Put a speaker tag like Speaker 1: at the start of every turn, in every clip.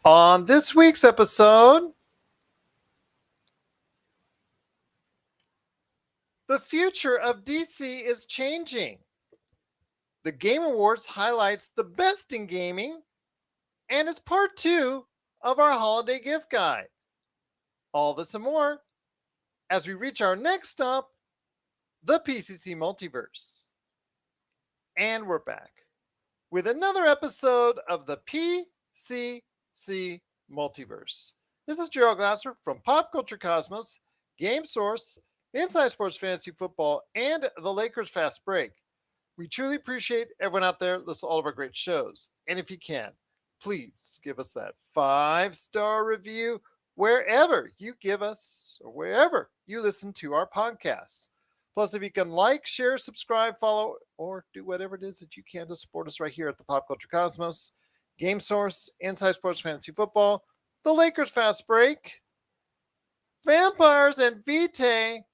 Speaker 1: On this week's episode, the future of DC is changing. The Game Awards highlights the best in gaming, and it's part 2 of our holiday gift guide. All this and more as we reach our next stop, the PCC Multiverse. And we're back with another episode of the PCC Multiverse. This is Gerald Glasser from Pop Culture Cosmos, Game Source, Inside Sports Fantasy Football, and the Lakers Fast Break. We truly appreciate everyone out there listening to all of our great shows. And if you can, please give us that 5-star review wherever you give us or wherever you listen to our podcasts. Plus, if you can like, share, subscribe, follow, or do whatever it is that you can to support us right here at the Pop Culture Cosmos, Game Source, Inside Sports Fantasy Football, the Lakers Fast Break, Vampires and Vitae,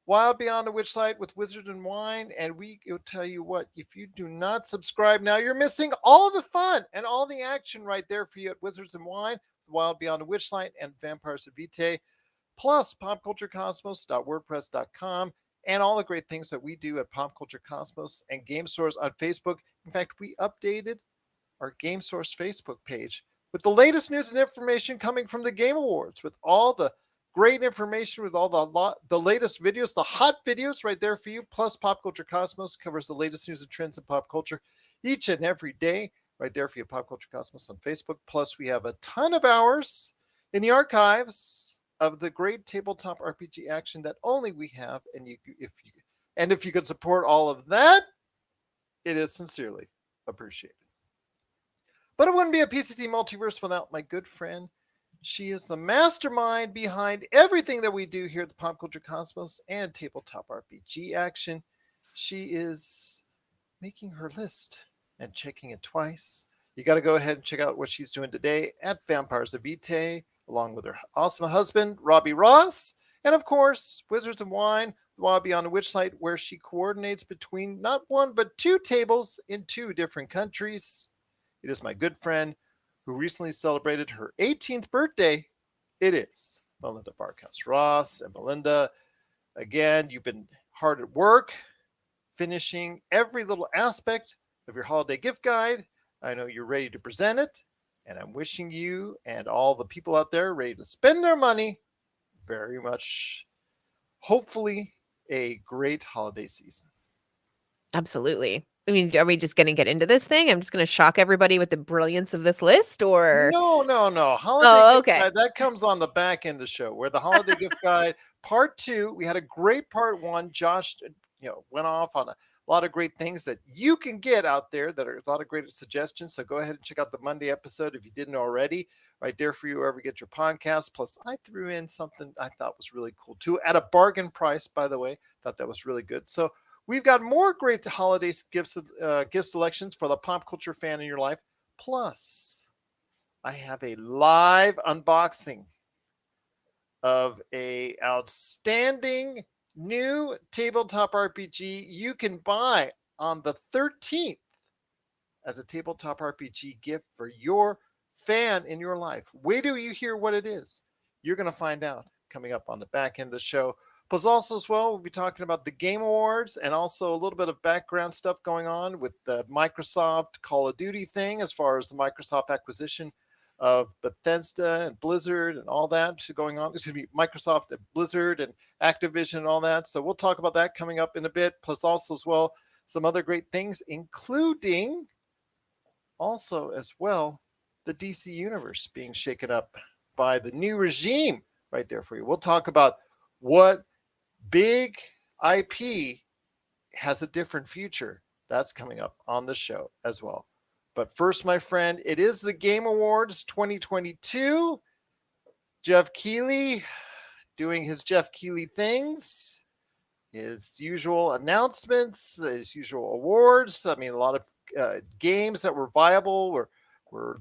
Speaker 1: Wild Beyond the Witchlight with Wizard and Wine, and we will tell you what, if you do not subscribe now, you're missing all the fun and all the action right there for you at Wizards and Wine, Wild Beyond the Witchlight, and Vampires and Vitae, plus popculturecosmos.wordpress.com, and all the great things that we do at Pop Culture Cosmos and Game Source on Facebook. In fact, we updated our Game Source Facebook page with the latest news and information coming from the Game Awards, with all the great information, with all the latest videos, the hot videos right there for you. Plus, Pop Culture Cosmos covers the latest news and trends in pop culture each and every day right there for you. Pop Culture Cosmos on Facebook. Plus, we have a ton of hours in the archives of the great tabletop RPG action that only we have. And if you could support all of that, it is sincerely appreciated. But it wouldn't be a PCC Multiverse without my good friend. She is the mastermind behind everything that we do here at the Pop Culture Cosmos and tabletop RPG action. She is making her list and checking it twice. You got to go ahead and check out what she's doing today at Vampires of Vitae, along with her awesome husband, Robbie Ross, and of course, Wizards and Wine, Wild Beyond the Witchlight, where she coordinates between not one but 2 tables in 2 different countries. It is my good friend who recently celebrated her 18th birthday. It is Melinda Barkhouse Ross. And Melinda, again, you've been hard at work, finishing every little aspect of your holiday gift guide. I know you're ready to present it, and I'm wishing you and all the people out there ready to spend their money very much, hopefully, a great holiday season.
Speaker 2: Absolutely. I mean, are we just going to get into this thing? I'm just going to shock everybody with the brilliance of this list, or?
Speaker 1: No. Holiday
Speaker 2: Oh,
Speaker 1: gift
Speaker 2: okay.
Speaker 1: guide, that comes on the back end of the show, where the holiday gift guide part 2, we had a great part 1. Josh, went off on a lot of great things that you can get out there that are a lot of great suggestions. So go ahead and check out the Monday episode if you didn't already, right there for you wherever you get your podcast. Plus, I threw in something I thought was really cool too, at a bargain price, by the way. Thought that was really good. So we've got more great holiday gift selections for the pop culture fan in your life. Plus, I have a live unboxing of a outstanding new tabletop RPG you can buy on the 13th as a tabletop RPG gift for your fan in your life. Wait till you hear what it is. You're going to find out coming up on the back end of the show. Plus, also as well, we'll be talking about the Game Awards and also a little bit of background stuff going on with the Microsoft Call of Duty thing, as far as the Microsoft acquisition of Bethesda and Blizzard and all that going on. Excuse me, Microsoft and Blizzard and Activision and all that. So we'll talk about that coming up in a bit. Plus, also as well, some other great things, including also as well the DC universe being shaken up by the new regime right there for you. We'll talk about what big IP has a different future. That's coming up on the show as well. But first, my friend, it is the Game Awards 2022. Jeff Keighley doing his Jeff Keighley things, his usual announcements, his usual awards. I mean, a lot of games that were viable were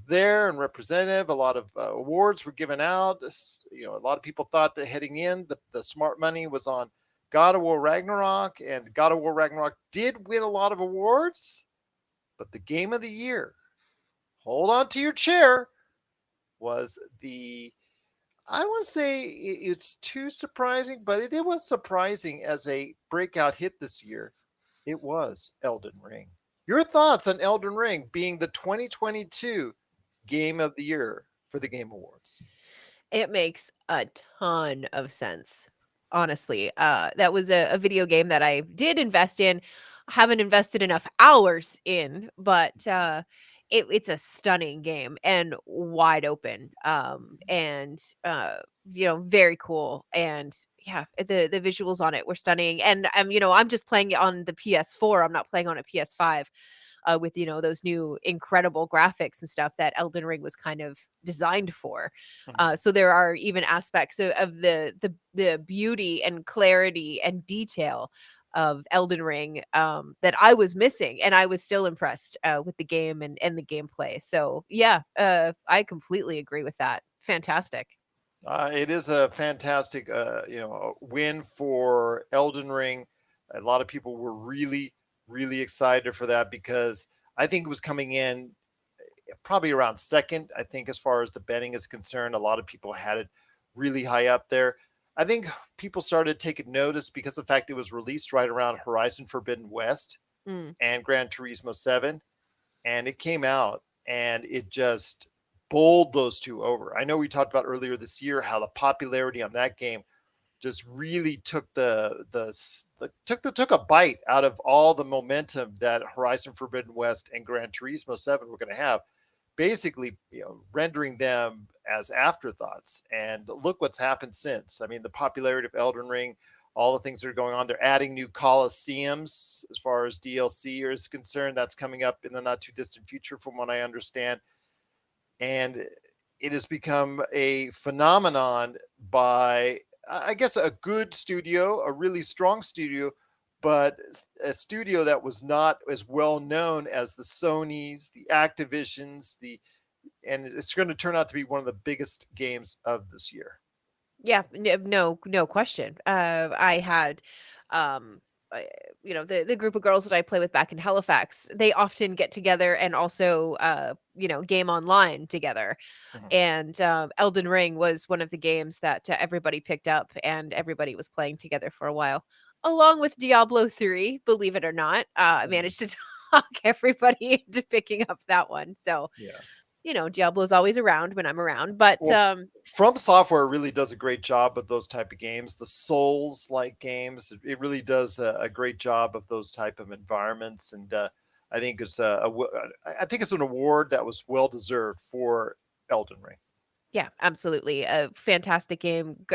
Speaker 1: there and representative. A lot of awards were given out. A lot of people thought that heading in, the smart money was on God of War Ragnarok, and God of War Ragnarok did win a lot of awards. But the game of the year, hold on to your chair, was the, I won't say it's too surprising, but it was surprising as a breakout hit this year. It was Elden Ring. Your thoughts on Elden Ring being the 2022 Game of the Year for the Game Awards?
Speaker 2: It makes a ton of sense. Honestly, that was a video game that I did invest in. Haven't invested enough hours in, but it's a stunning game and wide open. And very cool. And yeah, the visuals on it were stunning. And I'm just playing it on the PS4. I'm not playing on a PS5 with those new incredible graphics and stuff that Elden Ring was kind of designed for.
Speaker 1: Mhm.
Speaker 2: So there are even aspects of the beauty and clarity and detail of Elden Ring that I was missing, and I was still impressed with the game and the gameplay. So yeah, I completely agree with that. Fantastic.
Speaker 1: It is a fantastic, win for Elden Ring. A lot of people were really, really excited for that because I think it was coming in probably around second. I think as far as the betting is concerned, a lot of people had it really high up there. I think people started taking notice because of the fact it was released right around Horizon Forbidden West
Speaker 2: Mm.
Speaker 1: and Gran Turismo 7, and it came out and it just bowled those two over. I know we talked about earlier this year how the popularity on that game just really took took a bite out of all the momentum that Horizon Forbidden West and Gran Turismo 7 were going to have, basically, rendering them as afterthoughts. And look what's happened since. I mean, the popularity of Elden Ring, all the things that are going on. They're adding new Colosseums as far as DLC is concerned. That's coming up in the not too distant future, from what I understand. And it has become a phenomenon by, I guess, a good studio, a really strong studio, but a studio that was not as well known as the Sonys, the Activisions, and it's going to turn out to be one of the biggest games of this year.
Speaker 2: Yeah, no question. I had, um, uh, the group of girls that I play with back in Halifax. They often get together and also, game online together.
Speaker 1: Mhm.
Speaker 2: And Elden Ring was one of the games that everybody picked up, and everybody was playing together for a while, along with Diablo 3. Believe it or not, I
Speaker 1: Mhm.
Speaker 2: managed to talk everybody into picking up that one. So
Speaker 1: Yeah.
Speaker 2: Diablo's always around when I'm around, but
Speaker 1: Well, From Software really does a great job of those type of games. The Souls like games, it really does a great job of those type of environments, and I think it's I think it's an award that was well deserved for Elden Ring.
Speaker 2: yeah, absolutely. A fantastic game.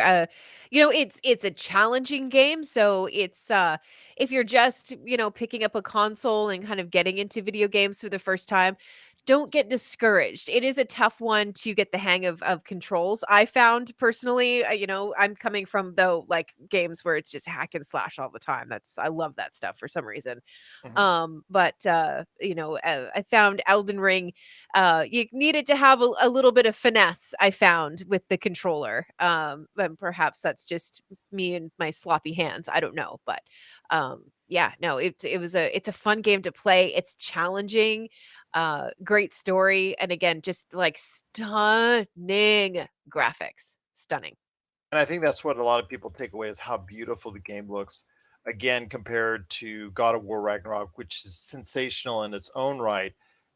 Speaker 2: It's a challenging game, so it's if you're just, picking up a console and kind of getting into video games for the first time, don't get discouraged. It is a tough one to get the hang of controls. I found personally, I'm coming from though like games where it's just hack and slash all the time. I love that stuff for some reason.
Speaker 1: Mhm.
Speaker 2: But I found Elden Ring, you needed to have a little bit of finesse, I found, with the controller. And perhaps that's just me and my sloppy hands. I don't know, but yeah, no, it's a fun game to play. It's challenging, great story, and again, just like stunning graphics. Stunning.
Speaker 1: And I think that's what a lot of people take away is how beautiful the game looks. Again, compared to God of War Ragnarok, which is sensational in its own right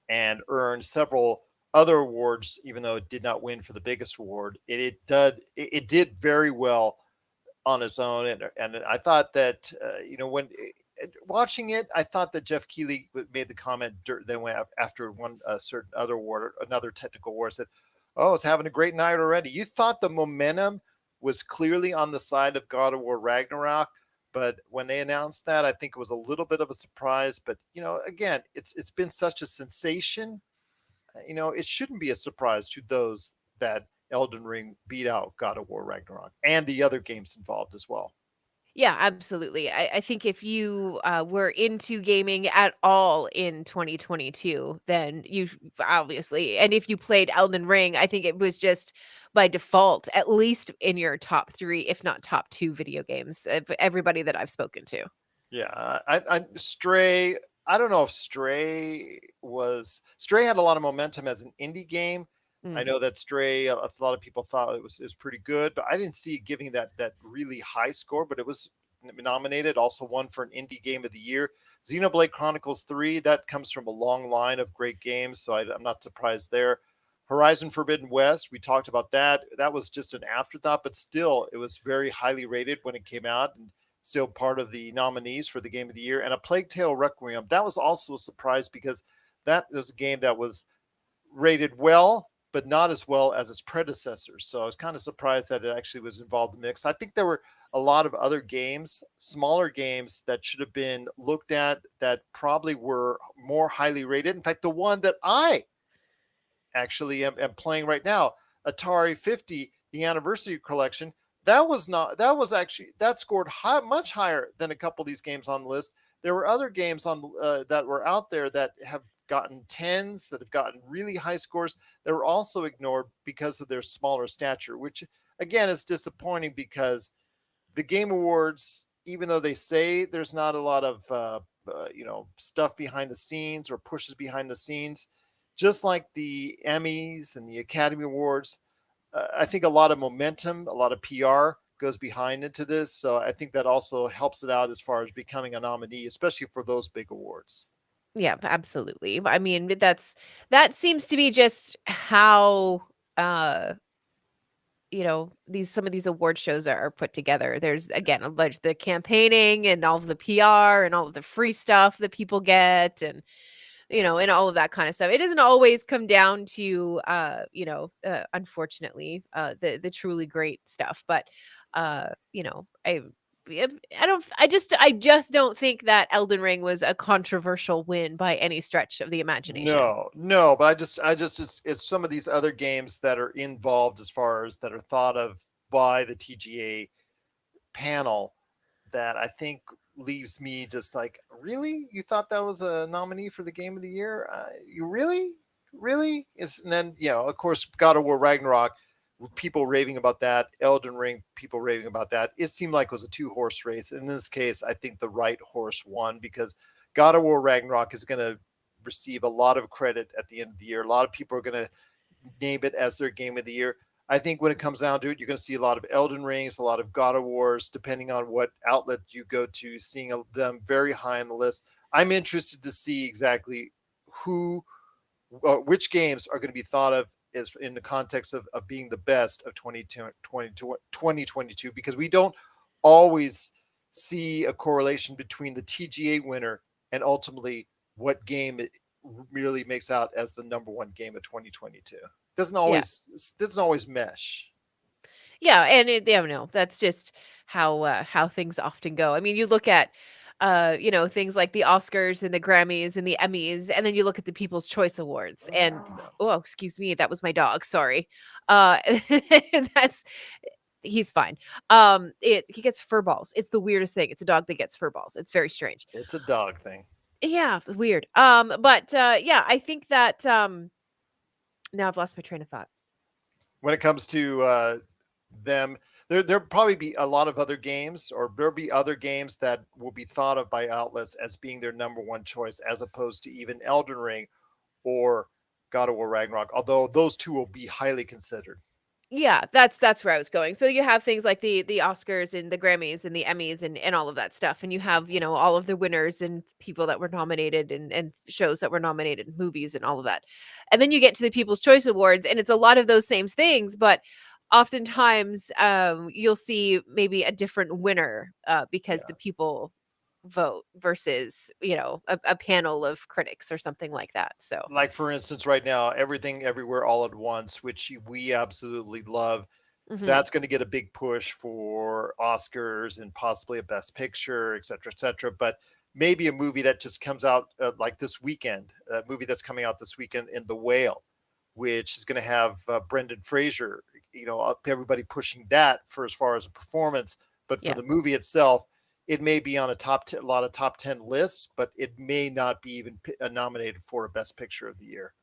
Speaker 1: and earned several other awards, even though it did not win for the biggest award. It did very well on its own, and I thought that when watching it, I thought that Jeff Keighley made the comment then went after one certain other award, another technical award, said, "Oh, it's having a great night already." You thought the momentum was clearly on the side of God of War Ragnarok, but when they announced that, I think it was a little bit of a surprise. But again, it's been such a sensation. It shouldn't be a surprise to those that Elden Ring beat out God of War Ragnarok and the other games involved as well.
Speaker 2: Yeah, absolutely. I think if you were into gaming at all in 2022, then obviously, and if you played Elden Ring, I think it was just by default, at least in your top three, if not top two video games, everybody that I've spoken to.
Speaker 1: Yeah, I Stray. I don't know if Stray had a lot of momentum as an indie game, I
Speaker 2: Mm.
Speaker 1: know that Stray, a lot of people thought it was pretty good, but I didn't see it giving that really high score. But it was nominated, also won for an indie game of the year. Xenoblade Chronicles 3, that comes from a long line of great games, so I'm not surprised there. Horizon Forbidden West, we talked about that. That was just an afterthought, but still, it was very highly rated when it came out, and still part of the nominees for the game of the year. And A Plague Tale Requiem, that was also a surprise because that was a game that was rated well, but not as well as its predecessors. So I was kind of surprised that it actually was involved in the mix. I think there were a lot of other games, smaller games that should have been looked at that probably were more highly rated. In fact, the one that I actually am playing right now, Atari 50, the anniversary collection, that scored much higher than a couple of these games on the list. There were other games on that were out there that have gotten tens, that have gotten really high scores, that were also ignored because of their smaller stature, which again is disappointing because the Game Awards, even though they say there's not a lot of stuff behind the scenes or pushes behind the scenes, just like the Emmys and the Academy Awards, I think a lot of momentum, a lot of PR goes behind into this. So I think that also helps it out as far as becoming a nominee, especially for those big awards.
Speaker 2: Yeah, absolutely. I mean, that seems to be just how uh these some of these award shows are put together. There's again the campaigning and all of the PR and all of the free stuff that people get, and and all of that kind of stuff. It doesn't always come down to unfortunately, the truly great stuff, but I just don't think that Elden Ring was a controversial win by any stretch of the imagination.
Speaker 1: No, no, but I just it's some of these other games that are involved as far as that are thought of by the TGA panel that I think leaves me just like, really? You thought that was a nominee for the game of the year? You really? And then, of course, God of War Ragnarok, people raving about that. Elden Ring, people raving about that. It seemed like it was a two-horse race. In this case, I think the right horse won because God of War Ragnarok is going to receive a lot of credit at the end of the year. A lot of people are going to name it as their game of the year. I think when it comes down to it, you're going to see a lot of Elden Rings, a lot of God of Wars, depending on what outlet you go to, seeing them very high on the list. I'm interested to see exactly who, which games are going to be thought of as in the context of being the best of 2022, because we don't always see a correlation between the TGA winner and ultimately what game it really makes out as the number one game of 2022.
Speaker 2: Yeah.
Speaker 1: Doesn't always mesh.
Speaker 2: Yeah, and no, that's just how things often go. I mean, you look at things like the Oscars and the Grammys and the Emmys, and then you look at the People's Choice Awards, and
Speaker 1: No.
Speaker 2: oh, excuse me, that was my dog, sorry. That's he's fine. He gets fur balls. It's the weirdest thing. It's a dog that gets fur balls. It's very strange.
Speaker 1: It's a dog thing.
Speaker 2: Yeah, weird. But yeah, I think that now I've lost my train of thought.
Speaker 1: When it comes to them, there'll probably be a lot of other games, or there'll be other games that will be thought of by outlets as being their number one choice, as opposed to even Elden Ring or God of War Ragnarok. Although those two will be highly considered.
Speaker 2: Yeah, that's where I was going. So you have things like the Oscars and the Grammys and the Emmys and all of that stuff. And you have, all of the winners and people that were nominated and shows that were nominated, movies and all of that. And then you get to the People's Choice Awards, and it's a lot of those same things, but oftentimes you'll see maybe a different winner because the
Speaker 1: Yeah.
Speaker 2: people vote versus, a panel of critics or something like that. So
Speaker 1: Like for instance, right now, Everything Everywhere All at Once, which we absolutely love,
Speaker 2: mhm,
Speaker 1: that's going to get a big push for Oscars and possibly a Best Picture, et cetera, et cetera. But maybe a movie that just comes out like this weekend, a movie that's coming out this weekend in The Whale, which is going to have Brendan Fraser, everybody pushing that for as far as a performance. But for
Speaker 2: yeah.
Speaker 1: the movie itself, it may be on a lot of top 10 lists, but it may not be even nominated for a Best Picture of the year.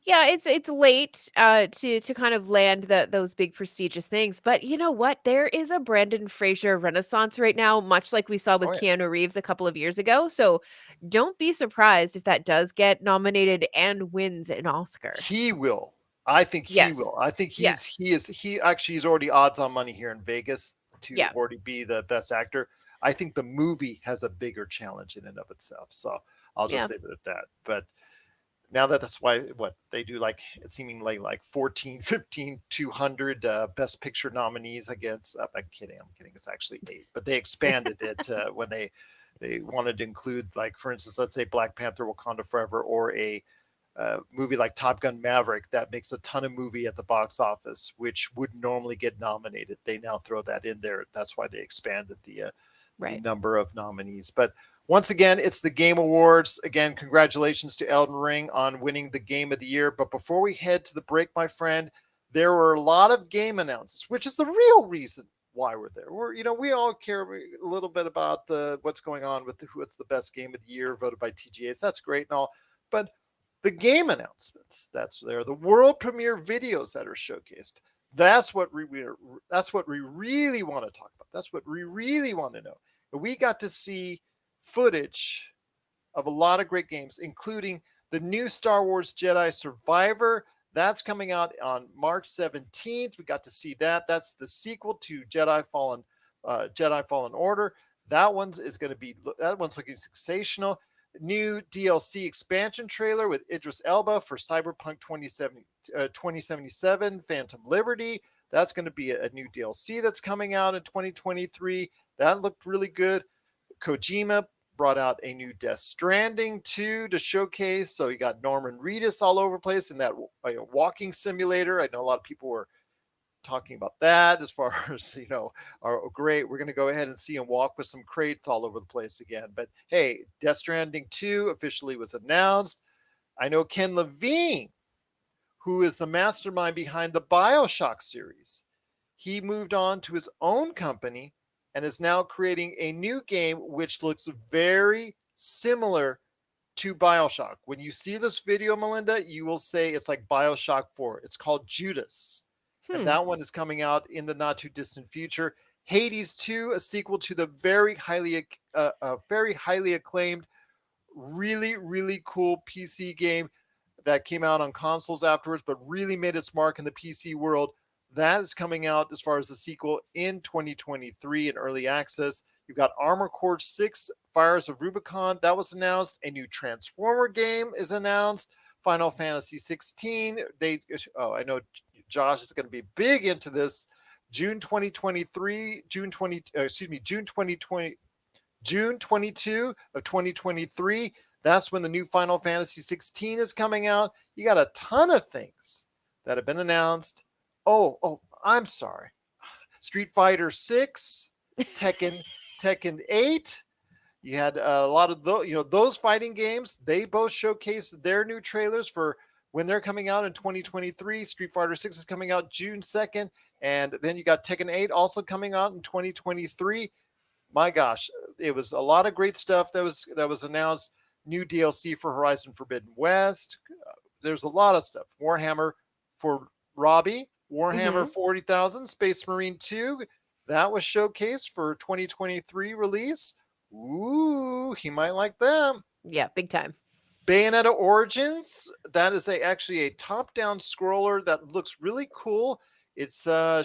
Speaker 2: Yeah, it's late to kind of land those big prestigious things, but you know what? There is a Brandon Fraser renaissance right now, much like we saw
Speaker 1: Oh,
Speaker 2: with
Speaker 1: yeah.
Speaker 2: Keanu Reeves a couple of years ago. So don't be surprised if that does get nominated and wins an Oscar.
Speaker 1: He will. I think he will.
Speaker 2: Yes.
Speaker 1: I think
Speaker 2: Yes.
Speaker 1: he actually is already odds on money here in Vegas to
Speaker 2: Yeah.
Speaker 1: already be the best actor. I think the movie has a bigger challenge in and of itself. So I'll just
Speaker 2: Yeah.
Speaker 1: leave it at that. But now that's why what they do, like seemingly like 14, 15, 200 best picture nominees against, I'm kidding, it's actually 8, but they expanded it when they wanted to include, like, for instance, let's say Black Panther Wakanda Forever, or a movie like Top Gun Maverick that makes a ton of movie at the box office, which would normally get nominated. They now throw that in there. That's why they expanded the
Speaker 2: Right.
Speaker 1: number of nominees. But once again, it's the Game Awards. Again, congratulations to Elden Ring on winning the Game of the Year. But before we head to the break, my friend, there were a lot of game announcements, which is the real reason why we're there. We all care a little bit about the what's going on with what's the best game of the year voted by TGAs. That's great and all, but the game announcements that's there, the world premiere videos that are showcased. That's what we really want to talk about. That's what we really want to know. We got to see footage of a lot of great games, including the new Star Wars Jedi Survivor. That's coming out on March 17th. We got to see that. That's the sequel to Jedi Fallen Order. That one's looking sensational. New DLC expansion trailer with Idris Elba for Cyberpunk 2077 Phantom Liberty. That's going to be a new DLC that's coming out in 2023. That looked really good. Kojima brought out a new Death Stranding 2 to showcase. So you got Norman Reedus all over the place in that walking simulator. I know a lot of people were talking about that as far as, great, we're going to go ahead and see him walk with some crates all over the place again. But hey, Death Stranding 2 officially was announced. I know Ken Levine, who is the mastermind behind the BioShock series, he moved on to his own company and is now creating a new game which looks very similar to BioShock. When you see this video, Melinda, you will say it's like BioShock 4. It's called Judas. And
Speaker 2: Hmm.
Speaker 1: that one is coming out in the not too distant future. Hades 2, a sequel to the very highly acclaimed, really, really cool PC game that came out on consoles afterwards, but really made its mark in the PC world. That is coming out as far as the sequel in 2023 in early access. You've got Armor Core 6, Fires of Rubicon. That was announced. A new Transformer game is announced. Final Fantasy 16. I know Josh is going to be big into this. June 2023, June 2020, June 22 of 2023. That's when the new Final Fantasy 16 is coming out. You got a ton of things that have been announced. I'm sorry. Street Fighter 6, Tekken 8. You had a lot of those fighting games. They both showcased their new trailers for when they're coming out in 2023. Street Fighter 6 is coming out June 2nd, and then you got Tekken 8 also coming out in 2023. My gosh, it was a lot of great stuff that was announced. New DLC for Horizon Forbidden West. There's a lot of stuff. Warhammer for Robbie. Warhammer
Speaker 2: Mm-hmm.
Speaker 1: 40,000. Space Marine 2. That was showcased for 2023 release. Ooh, he might like them.
Speaker 2: Yeah. Big time.
Speaker 1: Bayonetta Origins. That is actually a top-down scroller that looks really cool. It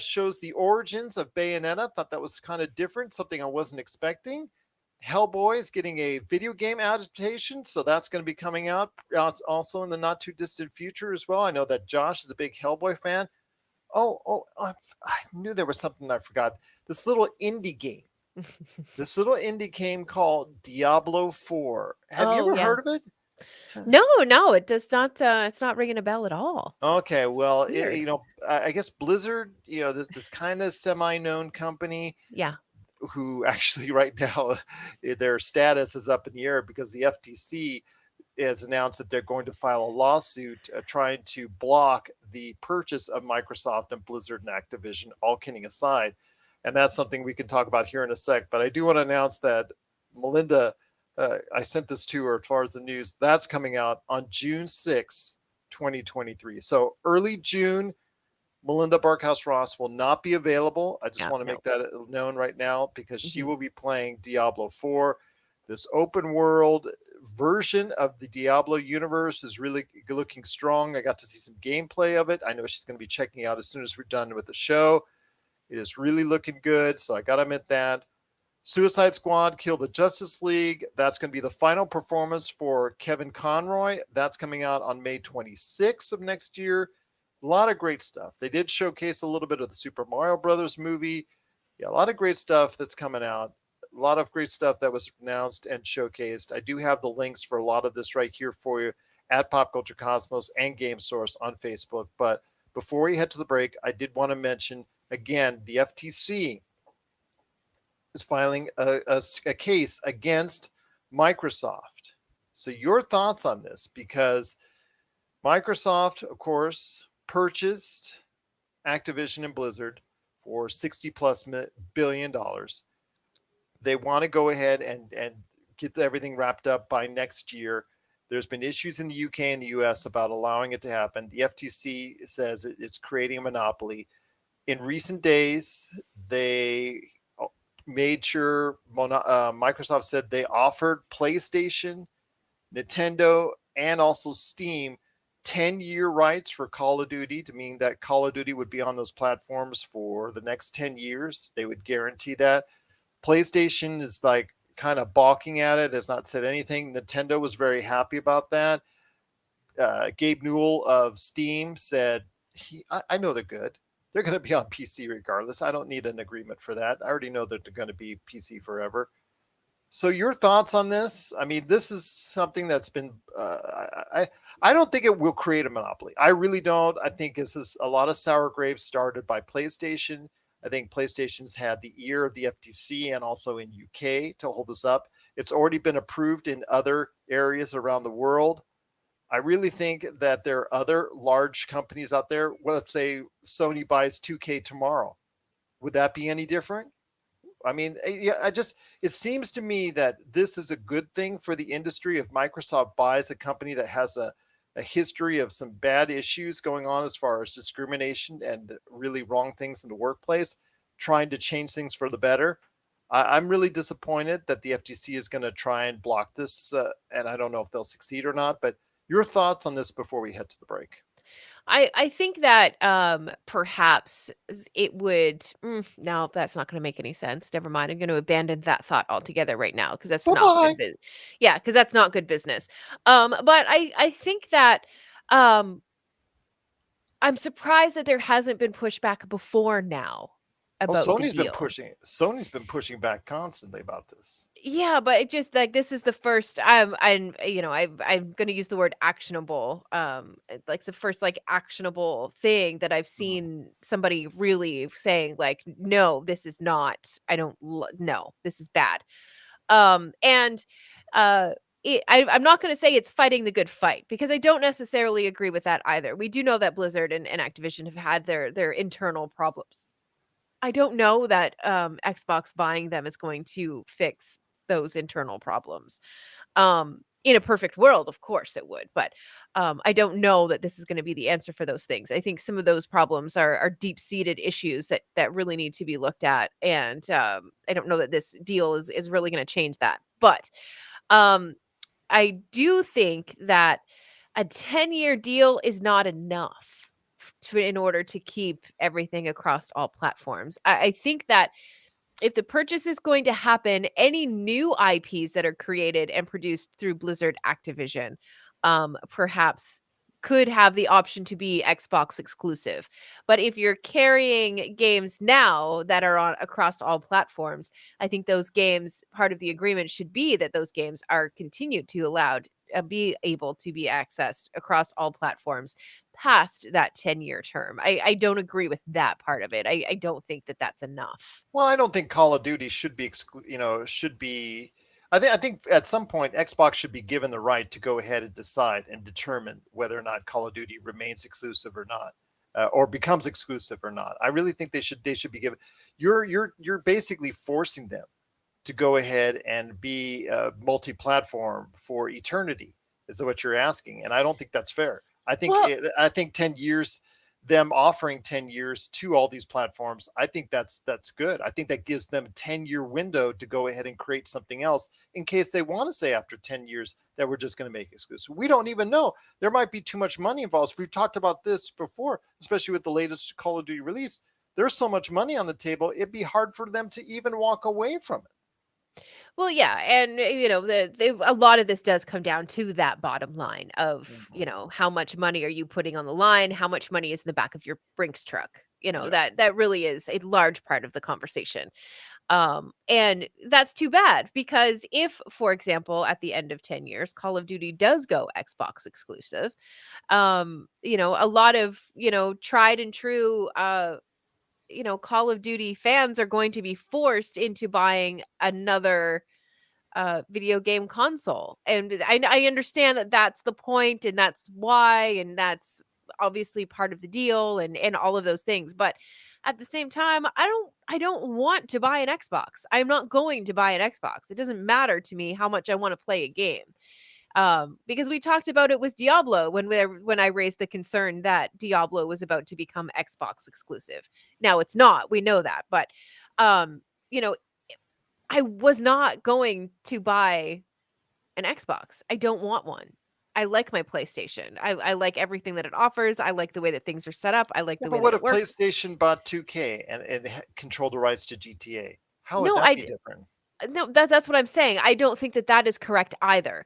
Speaker 1: shows the origins of Bayonetta. Thought that was kind of different, something I wasn't expecting. Hellboy is getting a video game adaptation, so that's going to be coming out also in the not too distant future as well. I know that Josh is a big Hellboy fan. I knew there was something I forgot. This little indie game. This little indie game called Diablo 4. Have you
Speaker 2: Oh
Speaker 1: ever
Speaker 2: yeah.
Speaker 1: heard of it?
Speaker 2: No, no, it does not. It's not ringing a bell at all.
Speaker 1: Okay, well,
Speaker 2: Weird.
Speaker 1: I guess Blizzard, this kind of semi-known company
Speaker 2: Yeah.
Speaker 1: who actually right now their status is up in the air because the FTC has announced that they're going to file a lawsuit trying to block the purchase of Microsoft and Blizzard and Activision, all kidding aside. And that's something we can talk about here in a sec. But I do want to announce that Melinda, I sent this to her as far as the news. That's coming out on June 6, 2023. So early June, Melinda Barkhouse Ross will not be available. I just
Speaker 2: Yeah.
Speaker 1: want to
Speaker 2: No.
Speaker 1: make that known right now because she
Speaker 2: Mhm.
Speaker 1: will be playing Diablo 4, this open world version of the Diablo universe is really looking strong. I got to see some gameplay of it. I know she's going to be checking out as soon as we're done with the show. It is really looking good, so I got to admit that. Suicide Squad Kill the Justice League. That's going to be the final performance for Kevin Conroy. That's coming out on May 26th of next year. A lot of great stuff. They did showcase a little bit of the Super Mario Brothers movie. Yeah, a lot of great stuff that's coming out. A lot of great stuff that was announced and showcased. I do have the links for a lot of this right here for you at Pop Culture Cosmos and Game Source on Facebook. But before we head to the break, I did want to mention again the FTC is filing a case against Microsoft. So, your thoughts on this? Because Microsoft, of course, purchased Activision and Blizzard for $60+ billion. They want to go ahead and get everything wrapped up by next year. There's been issues in the UK and the US about allowing it to happen. The FTC says it's creating a monopoly. In recent days, they made sure Microsoft said they offered PlayStation, Nintendo, and also Steam 10-year rights for Call of Duty, to mean that Call of Duty would be on those platforms for the next 10 years. They would guarantee that. PlayStation is like kind of balking at it, has not said anything. Nintendo was very happy about that. Gabe Newell of Steam said, I know they're good. They're going to be on PC regardless. I don't need an agreement for that. I already know that they're going to be PC forever. So your thoughts on this? I mean, this is something that's been. I don't think it will create a monopoly. I really don't. I think this is a lot of sour grapes started by PlayStation. I think PlayStation's had the ear of the FTC and also in UK to hold this up. It's already been approved in other areas around the world. I really think that there are other large companies out there. Well, let's say Sony buys 2K tomorrow. Would that be any different? I mean, yeah, it seems to me that this is a good thing for the industry if Microsoft buys a company that has a history of some bad issues going on as far as discrimination and really wrong things in the workplace, trying to change things for the better. I'm really disappointed that the FTC is going to try and block this, and I don't know if they'll succeed or not. But your thoughts on this before we head to the break?
Speaker 2: I think that perhaps it would. No, that's not going to make any sense. Never mind. I'm going to abandon that thought altogether right now because that's
Speaker 1: Bye
Speaker 2: not
Speaker 1: bye.
Speaker 2: good. Yeah, because that's not good business. But I think that um, I'm surprised that there hasn't been pushback before now
Speaker 1: Oh,
Speaker 2: about the deal.
Speaker 1: Sony's been pushing back constantly about this.
Speaker 2: Yeah, but it just like this is the first I'm going to use the word actionable like the first like actionable thing that I've
Speaker 1: Mhm.
Speaker 2: seen somebody really saying like no, this is not no, this is bad. And uh I'm not going to say it's fighting the good fight because I don't necessarily agree with that either. We do know that Blizzard and Activision have had their internal problems. I don't know that, Xbox buying them is going to fix those internal problems. In a perfect world, of course it would, but, I don't know that this is gonna be the answer for those things. I think some of those problems are deep-seated issues that really need to be looked at, and, I don't know that this deal is really gonna change that. But, um, I do think that a 10-year deal is not enough in order to keep everything across all platforms. I think that if the purchase is going to happen, any new IPs that are created and produced through Blizzard Activision, perhaps could have the option to be Xbox exclusive. But if you're carrying games now that are on across all platforms, I think those games, part of the agreement should be that those games are continued to allowed be able to be accessed across all platforms past that 10-year term. I don't agree with that part of it. I don't think that that's enough.
Speaker 1: Well, I don't think Call of Duty should be should be. I think at some point Xbox should be given the right to go ahead and decide and determine whether or not Call of Duty remains exclusive or not, or becomes exclusive or not. I really think they should be given. You're basically forcing them to go ahead and be multi-platform for eternity. Is what you're asking, and I don't think that's fair. I think
Speaker 2: Well,
Speaker 1: I think 10 years. them offering 10 years to all these platforms, I think that's good. I think that gives them a 10-year window to go ahead and create something else in case they want to say after 10 years that we're just going to make exclusive. We don't even know. There might be too much money involved. We've talked about this before, especially with the latest Call of Duty release. There's so much money on the table, it'd be hard for them to even walk away from it.
Speaker 2: Well, yeah, and a lot of this does come down to that bottom line of,
Speaker 1: Mhm.
Speaker 2: how much money are you putting on the line? How much money is in the back of your Brinks truck?
Speaker 1: Yeah.
Speaker 2: That really is a large part of the conversation. And that's too bad because if, for example, at the end of 10 years, Call of Duty does go Xbox exclusive, a lot of, tried and true Call of Duty fans are going to be forced into buying another video game console. And I understand that that's the point and that's why and that's obviously part of the deal and all of those things. But at the same time, I don't want to buy an Xbox. I'm not going to buy an Xbox. It doesn't matter to me how much I want to play a game. Because we talked about it with Diablo when I raised the concern that Diablo was about to become Xbox exclusive. Now it's not. We know that. But you know, I was not going to buy an Xbox. I don't want one. I like my PlayStation. I like everything that it offers. I like the way that things are set up. I like
Speaker 1: Yeah,
Speaker 2: the
Speaker 1: but
Speaker 2: way that
Speaker 1: what
Speaker 2: it
Speaker 1: if
Speaker 2: works.
Speaker 1: PlayStation bought 2K and controlled the rights to GTA? How would
Speaker 2: No,
Speaker 1: that be different?
Speaker 2: no, that's what I'm saying. I don't think that that is correct either.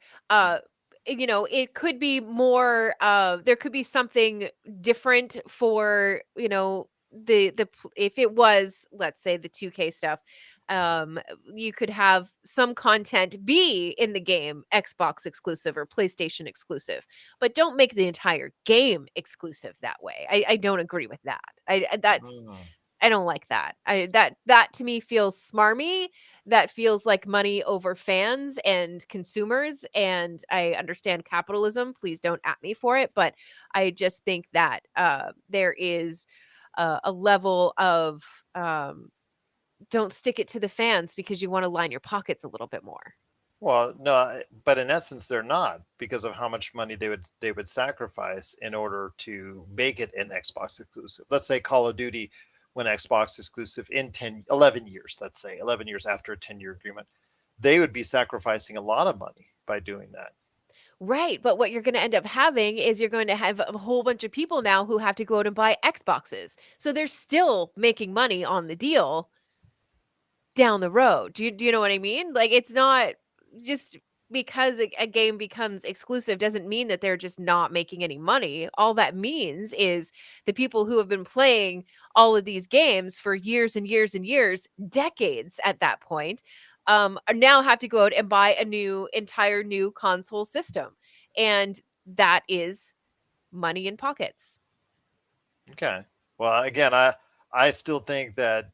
Speaker 2: It could be more there could be something different for, if it was, let's say, the 2K stuff. Um you could have some content be in the game Xbox exclusive or PlayStation exclusive, but don't make the entire game exclusive that way. I don't agree with that.
Speaker 1: Mm.
Speaker 2: I don't like that. That to me feels smarmy. That feels like money over fans and consumers. And I understand capitalism. Please don't at me for it. But I just think that there is a level of don't stick it to the fans because you want to line your pockets a little bit more.
Speaker 1: Well, no, but in essence, they're not because of how much money they would sacrifice in order to make it an Xbox exclusive. Let's say Call of Duty when Xbox exclusive in 10, 11 years, let's say 11 years after a 10-year agreement, they would be sacrificing a lot of money by doing that.
Speaker 2: Right, but what you're gonna end up having is you're going to have a whole bunch of people now who have to go out and buy Xboxes. So they're still making money on the deal down the road. Do you know what I mean? Like, it's not just because a game becomes exclusive doesn't mean that they're just not making any money. All that means is the people who have been playing all of these games for years and years and years, decades at that point, are now have to go out and buy a entire new console system. And that is money in pockets.
Speaker 1: Okay. Well, again, I still think that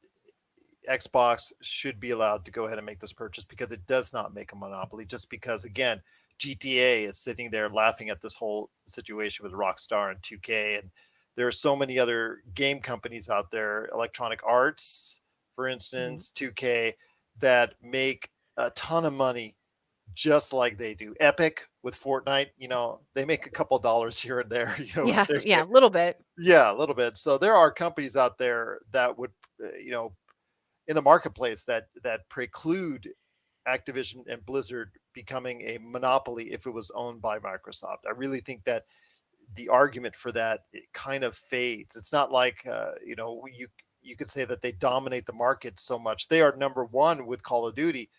Speaker 1: Xbox should be allowed to go ahead and make this purchase because it does not make a monopoly. Just because, again, GTA is sitting there laughing at this whole situation with Rockstar and 2K, and there are so many other game companies out there, Electronic Arts, for
Speaker 2: Mhm.
Speaker 1: instance, 2K, that make a ton of money just like they do. Epic with Fortnite, they make a couple dollars here and there,
Speaker 2: Yeah,
Speaker 1: they're,
Speaker 2: yeah, a little bit.
Speaker 1: yeah, a little bit. So there are companies out there that would, in the marketplace that preclude Activision and Blizzard becoming a monopoly if it was owned by Microsoft. I really think that the argument for that it kind of fades. It's not like you could say that they dominate the market so much. They are number one with Call of Duty,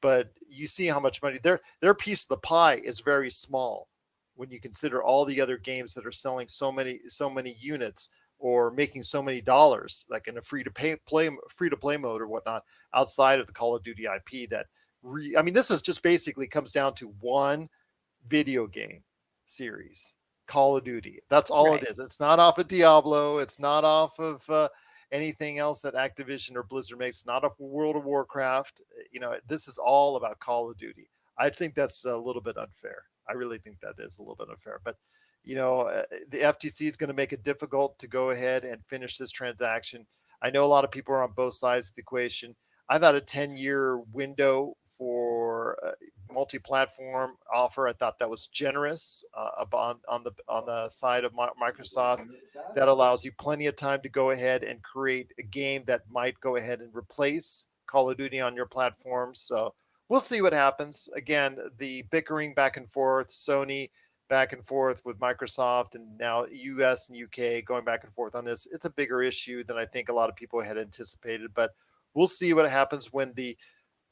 Speaker 1: but you see how much money their piece of the pie is very small when you consider all the other games that are selling so many units or making so many dollars, like in a free to play mode or whatnot, outside of the Call of Duty IP. I mean, this is just basically comes down to one video game series, Call of Duty. That's all it
Speaker 2: Right.
Speaker 1: is. It's not off of Diablo. It's not off of anything else that Activision or Blizzard makes. It's not off of World of Warcraft. This is all about Call of Duty. I think that's a little bit unfair. I really think that is a little bit unfair. But the FTC is going to make it difficult to go ahead and finish this transaction. I know a lot of people are on both sides of the equation. I thought a 10-year window for multi-platform offer. I thought that was generous on the side of Microsoft. That allows you plenty of time to go ahead and create a game that might go ahead and replace Call of Duty on your platform. So we'll see what happens. Again, the bickering back and forth, Sony back and forth with Microsoft, and now US and UK going back and forth on this. It's a bigger issue than I think a lot of people had anticipated, but we'll see what happens when the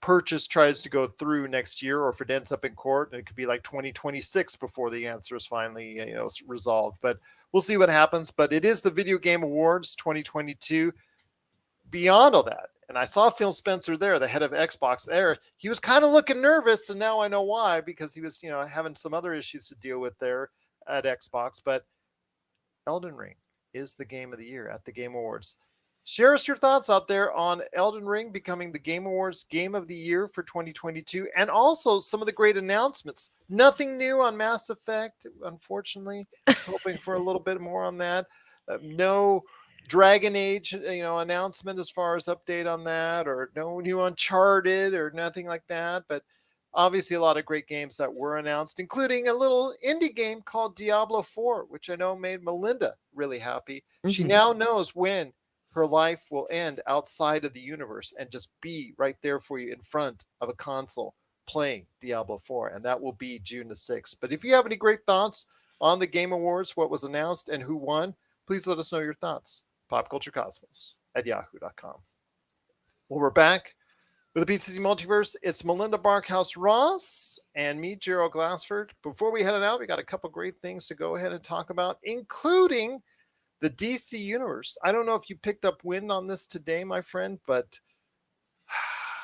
Speaker 1: purchase tries to go through next year, or if it ends up in court, and it could be like 2026 before the answer is finally resolved. But we'll see what happens. But it is the Video Game Awards 2022. Beyond all that, and I saw Phil Spencer there, the head of Xbox there. He was kind of looking nervous, and now I know why, because he was having some other issues to deal with there at Xbox. But Elden Ring is the game of the year at the Game Awards. Share us your thoughts out there on Elden Ring becoming the Game Awards Game of the Year for 2022, and also some of the great announcements. Nothing new on Mass Effect, unfortunately. I was hoping for a little bit more on that. No Dragon Age, announcement as far as update on that, or no new Uncharted or nothing like that. But obviously a lot of great games that were announced, including a little indie game called Diablo 4, which I know made Melinda really happy. She now knows when her life will end outside of the universe and just be right there for you in front of a console playing Diablo 4. And that will be June the 6th. But if you have any great thoughts on the Game Awards, what was announced and who won, please let us know your thoughts. popculturecosmos@yahoo.com. Well, we're back with the PCC Multiverse. It's Melinda Barkhouse Ross and me, Gerald Glassford. Before we head on out, we got a couple great things to go ahead and talk about, including the DC Universe. I don't know if you picked up wind on this today, my friend, but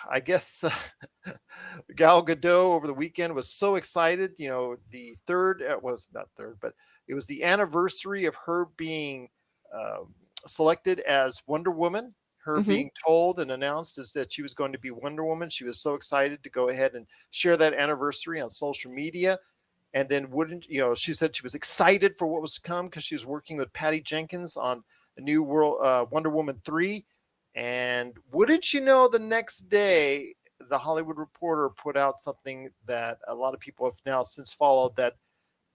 Speaker 1: I guess Gal Gadot over the weekend was so excited. The third, it was not third, but it was the anniversary of her being selected as Wonder Woman. Her being told and announced is that she was going to be Wonder Woman. She was so excited to go ahead and share that anniversary on social media. And then she said she was excited for what was to come because she was working with Patty Jenkins on a new Wonder Woman 3. And wouldn't you know, the next day, the Hollywood Reporter put out something that a lot of people have now since followed, that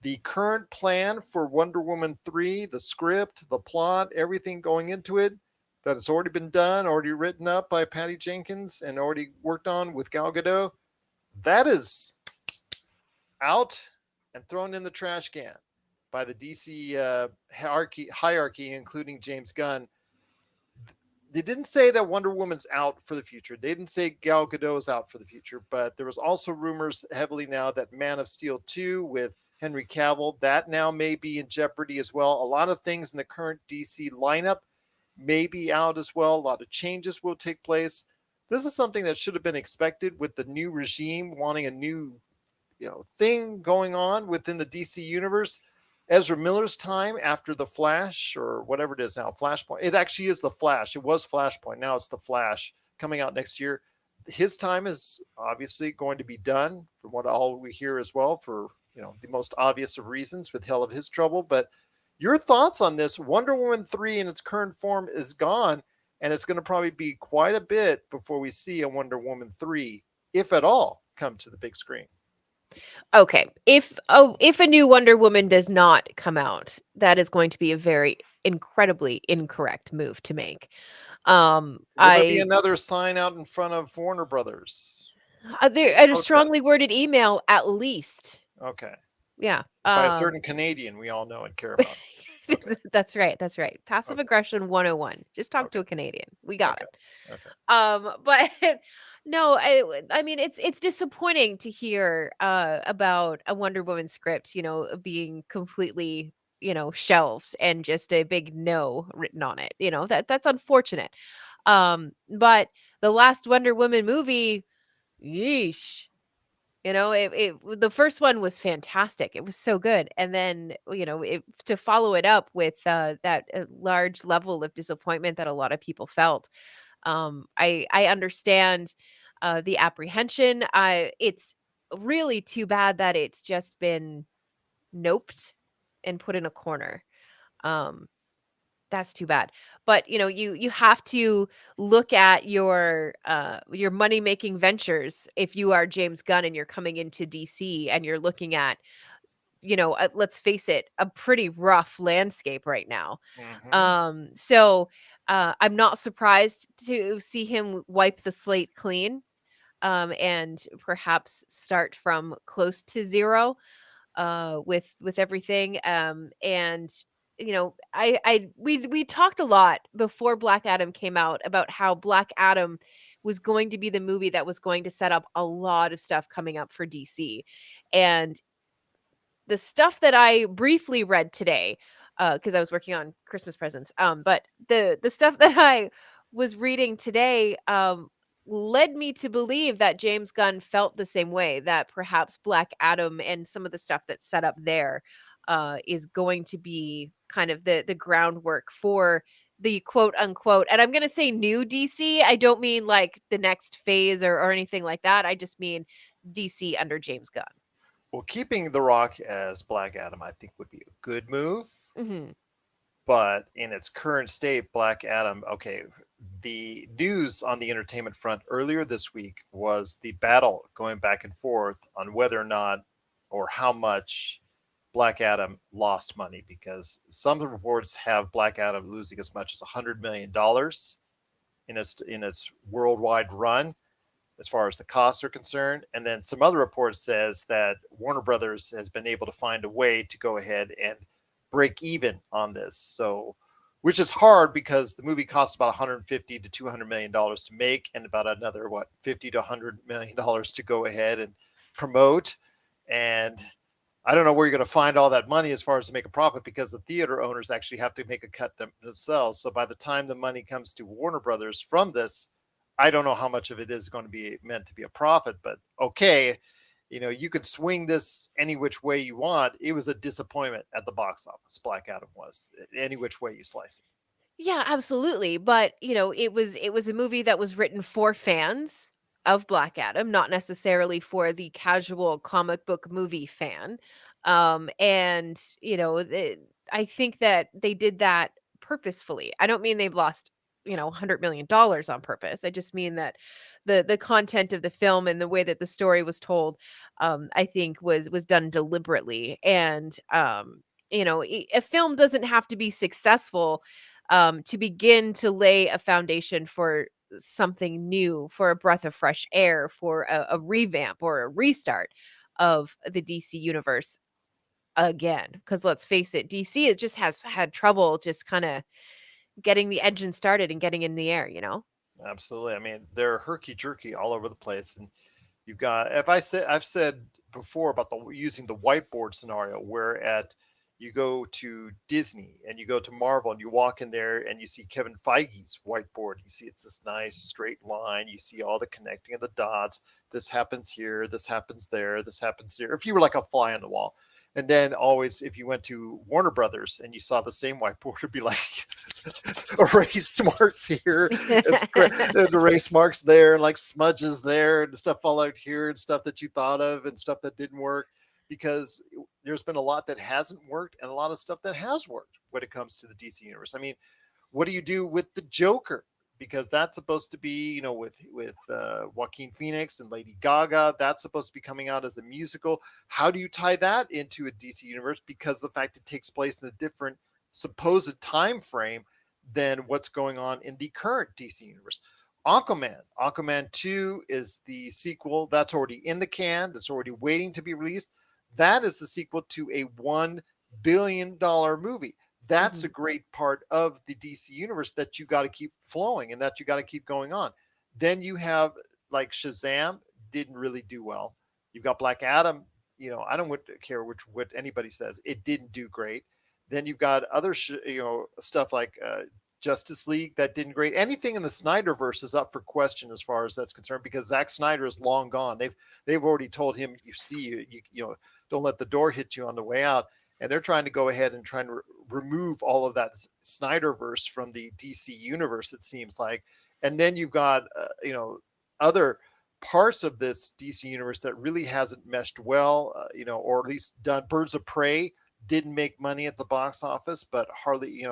Speaker 1: the current plan for Wonder Woman 3, the script, the plot, everything going into it, that it's already been done, already written up by Patty Jenkins and already worked on with Gal Gadot, that is out and thrown in the trash can by the DC hierarchy, including James Gunn. They didn't say that Wonder Woman's out for the future. They didn't say Gal Gadot's out for the future, but there was also rumors heavily now that Man of Steel 2 with Henry Cavill, that now may be in jeopardy as well. A lot of things in the current DC lineup may be out as well. A lot of changes will take place. This is something that should have been expected with the new regime wanting a new thing going on within the DC universe. Ezra Miller's time after the Flash, or whatever it is now, Flashpoint. It actually is the Flash. It was Flashpoint. Now it's the Flash coming out next year. His time is obviously going to be done, from what all we hear as well, for the most obvious of reasons with hell of his trouble. But your thoughts on this? Wonder Woman 3 in its current form is gone, and it's going to probably be quite a bit before we see a Wonder Woman 3, if at all, come to the big screen.
Speaker 2: Okay. If a new Wonder Woman does not come out, that is going to be a very incredibly incorrect move to make.
Speaker 1: Will there be another sign out in front of Warner Brothers?
Speaker 2: A strongly worded email, at least.
Speaker 1: Okay.
Speaker 2: Yeah.
Speaker 1: By a certain Canadian we all know and care about.
Speaker 2: Okay. That's right. Passive aggression 101. Just talk to a Canadian. We got it.
Speaker 1: Okay.
Speaker 2: But no, I mean, it's disappointing to hear about a Wonder Woman script, being completely, shelved and just a big no written on it. That's unfortunate. But the last Wonder Woman movie, yeesh. The first one was fantastic. It was so good. And then, to follow it up with that large level of disappointment that a lot of people felt. I understand the apprehension. It's really too bad that it's just been noped and put in a corner. Um, That's too bad. But, you have to look at your money-making ventures if you are James Gunn and you're coming into DC and you're looking at, let's face it, a pretty rough landscape right now.
Speaker 1: Hmm.
Speaker 2: So I'm not surprised to see him wipe the slate clean, and perhaps start from close to zero, with everything. And we talked a lot before Black Adam came out about how Black Adam was going to be the movie that was going to set up a lot of stuff coming up for DC. And the stuff that I briefly read today, because I was working on Christmas presents, but the stuff that I was reading today, led me to believe that James Gunn felt the same way, that perhaps Black Adam and some of the stuff that's set up there, is going to be kind of the groundwork for the quote unquote, and I'm gonna say new DC. I don't mean like the next phase or anything like that. I just mean DC under James Gunn.
Speaker 1: Well, keeping The Rock as Black Adam, I think, would be a good move.
Speaker 2: Hmm.
Speaker 1: But in its current state, Black Adam, okay, the news on the entertainment front earlier this week was the battle going back and forth on whether or not or how much Black Adam lost money, because some reports have Black Adam losing as much as $100 million in its worldwide run as far as the costs are concerned. And then some other reports says that Warner Brothers has been able to find a way to go ahead and break even on this. So, which is hard because the movie cost about 150 to 200 million dollars to make, and about another 50 to 100 million dollars to go ahead and promote. And I don't know where you're going to find all that money as far as to make a profit, because the theater owners actually have to make a cut themselves. So by the time the money comes to Warner Brothers from this, I don't know how much of it is going to be meant to be a profit. But okay, you could swing this any which way you want. It was a disappointment at the box office. Black Adam was, any which way you slice it.
Speaker 2: Yeah, absolutely. But, it was a movie that was written for fans of Black Adam, not necessarily for the casual comic book movie fan. And, I think that they did that purposefully. I don't mean they've lost, $100 million on purpose. I just mean that the content of the film and the way that the story was told, I think was done deliberately. And a film doesn't have to be successful, to begin to lay a foundation for something new, for a breath of fresh air, for a revamp or a restart of the DC universe again. Because let's face it, DC, it just has had trouble just kind of getting the engine started and getting in the air.
Speaker 1: Absolutely. I mean, they're herky jerky all over the place, and you've got. If I said I've said before about the using the whiteboard scenario, where at you go to Disney and you go to Marvel and you walk in there and you see Kevin Feige's whiteboard. You see it's this nice straight line. You see all the connecting of the dots. This happens here. This happens there. This happens there. If you were like a fly on the wall. And then always, if you went to Warner Brothers and you saw the same whiteboard, it'd be like erase marks here, and erase marks there, and like smudges there, and stuff fall out here, and stuff that you thought of, and stuff that didn't work. Because there's been a lot that hasn't worked, and a lot of stuff that has worked when it comes to the DC universe. I mean, what do you do with the Joker? Because that's supposed to be, with Joaquin Phoenix and Lady Gaga, that's supposed to be coming out as a musical. How do you tie that into a DC universe? Because the fact it takes place in a different supposed time frame than what's going on in the current DC universe. Aquaman 2 is the sequel that's already in the can, that's already waiting to be released. That is the sequel to a $1 billion movie. That's a
Speaker 2: Mhm.
Speaker 1: great part of the DC universe that you got to keep flowing and that you got to keep going on. Then you have like Shazam, didn't really do well. You've got Black Adam, I don't care what anybody says, it didn't do great. Then you've got other stuff like Justice League that didn't great. Anything in the Snyderverse is up for question as far as that's concerned, because Zack Snyder is long gone. They've already told him, don't let the door hit you on the way out, and they're trying to go ahead and try and remove all of that Snyderverse from the DC universe, it seems like. And then you've got other parts of this DC universe that really hasn't meshed well, or at least done. Birds of Prey didn't make money at the box office, but hardly,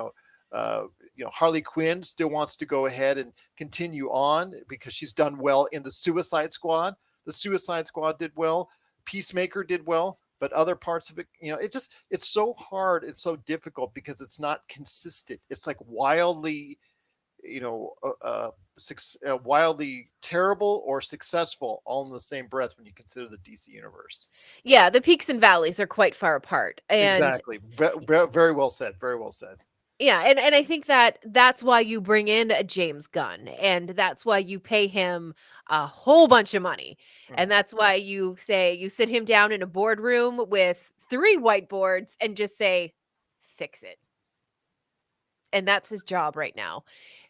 Speaker 1: Uh, Harley Quinn still wants to go ahead and continue on because she's done well in the Suicide Squad. The Suicide Squad did well. Peacemaker did well, but other parts of it, it's so hard. It's so difficult because it's not consistent. It's like wildly, you know, wildly terrible or successful all in the same breath when you consider the DC universe.
Speaker 2: Yeah, the peaks and valleys are quite far apart. And
Speaker 1: Exactly. Very well said. Very well said.
Speaker 2: yeah, and I think that that's why you bring in a James Gunn, and that's why you pay him a whole bunch of money. And
Speaker 1: Mhm.
Speaker 2: that's why you sit him down in a boardroom with 3 whiteboards and just say, "Fix it." And that's his job right now.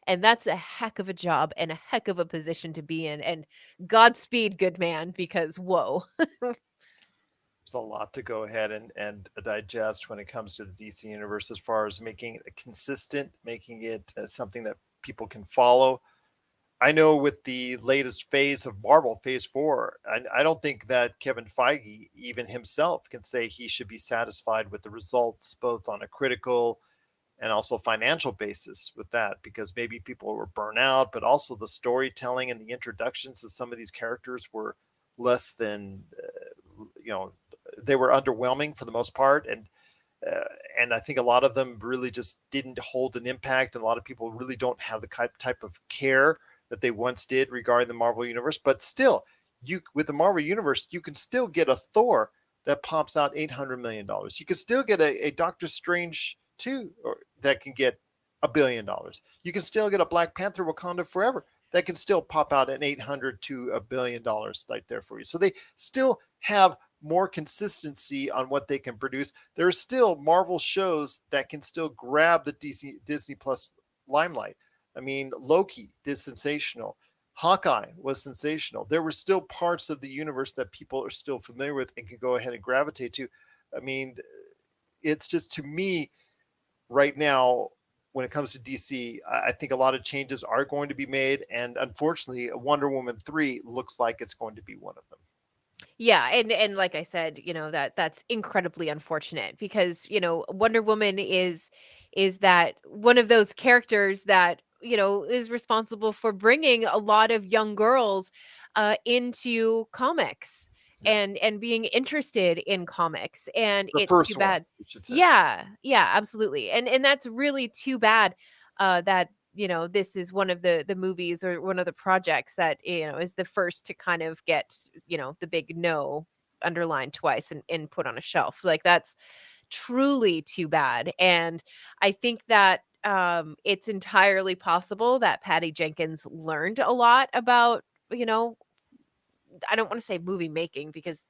Speaker 2: And that's a heck of a job and a heck of a position to be in. And Godspeed, good man, because whoa.
Speaker 1: There's a lot to go ahead and digest when it comes to the DC universe as far as making it consistent, making it something that people can follow. I know with the latest phase of Marvel, Phase 4, I don't think that Kevin Feige, even himself, can say he should be satisfied with the results, both on a critical and also financial basis with that, because maybe people were burnt out, but also the storytelling and the introductions of some of these characters were less than, you know, they were underwhelming for the most part. Uh, and I think a lot of them really just didn't hold an impact, and a lot of people really don't have the type of care that they once did regarding the Marvel universe. But still, you with the Marvel universe, you can still get a Thor that pops out $800 million. You can still get a Doctor Strange 2 or that can get $1 billion. You can still get a Black Panther Wakanda Forever that can still pop out an 800 to $1 billion right there for you. So they still have more consistency on what they can produce. There are still Marvel shows that can still grab the Disney Plus limelight. I mean, Loki did sensational. Hawkeye was sensational. There were still parts of the universe that people are still familiar with and can go ahead and gravitate to. I mean, it's just to me right now when it comes to DC, I think a lot of changes are going to be made, and unfortunately, Wonder Woman 3 looks like it's going to be one of them.
Speaker 2: Yeah, and like I said, that's incredibly unfortunate because, Wonder Woman is that one of those characters that, is responsible for bringing a lot of young girls into comics
Speaker 1: Yeah,
Speaker 2: and being interested in comics, and
Speaker 1: the
Speaker 2: it's too
Speaker 1: first one,
Speaker 2: bad.
Speaker 1: we should say.
Speaker 2: Yeah, yeah, absolutely. And that's really too bad that this is one of the movies or one of the projects that is the first to kind of get the big no underlined twice and put on a shelf. Like, that's truly too bad. And I think that it's entirely possible that Patty Jenkins learned a lot about, you know I don't want to say movie making because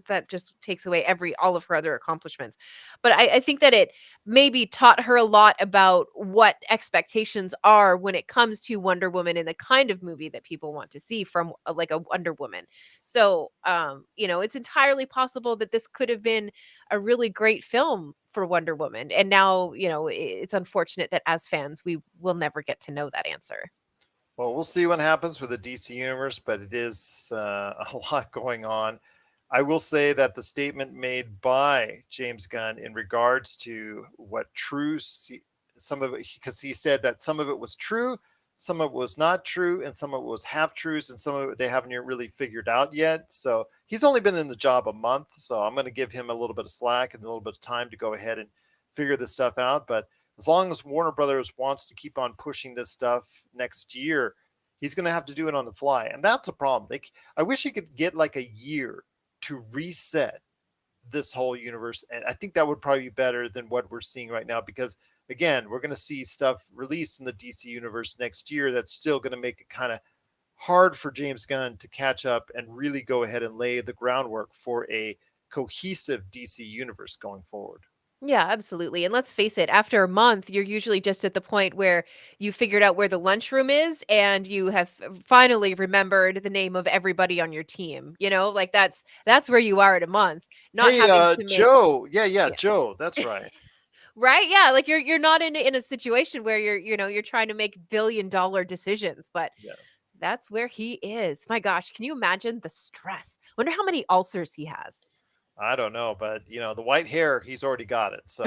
Speaker 2: that just takes away all of her other accomplishments. But I think that it maybe taught her a lot about what expectations are when it comes to Wonder Woman and the kind of movie that people want to see from like a Wonder Woman. So, it's entirely possible that this could have been a really great film for Wonder Woman. And now, it's unfortunate that as fans, we will never get to know that answer.
Speaker 1: Well, we'll see what happens with the DC universe, but it is a lot going on. I will say that the statement made by James Gunn in regards to what some of it, because he said that some of it was true, some of it was not true, and some of it was half truths, and some of it they haven't really figured out yet. So he's only been in the job a month, so I'm going to give him a little bit of slack and a little bit of time to go ahead and figure this stuff out. But as long as Warner Brothers wants to keep on pushing this stuff next year, he's going to have to do it on the fly, and that's a problem. I wish he could get like a year to reset this whole universe, and I think that would probably be better than what we're seeing right now. Because again, we're going to see stuff released in the DC universe next year that's still going to make it kind of hard for James Gunn to catch up and really go ahead and lay the groundwork for a cohesive DC universe going forward.
Speaker 2: Yeah, absolutely. And let's face it, after a month, you're usually just at the point where you figured out where the lunchroom is and you have finally remembered the name of everybody on your team. Like that's where you are at a month, not
Speaker 1: Hey,
Speaker 2: having to make
Speaker 1: Joe. Yeah,
Speaker 2: yeah.
Speaker 1: Joe. That's right.
Speaker 2: Right? Yeah, like you're not in a situation where you're trying to make billion-dollar decisions, but
Speaker 1: Yeah.
Speaker 2: that's where he is. My gosh, can you imagine the stress? Wonder how many ulcers he has.
Speaker 1: I don't know, but the white hair, he's already got it. So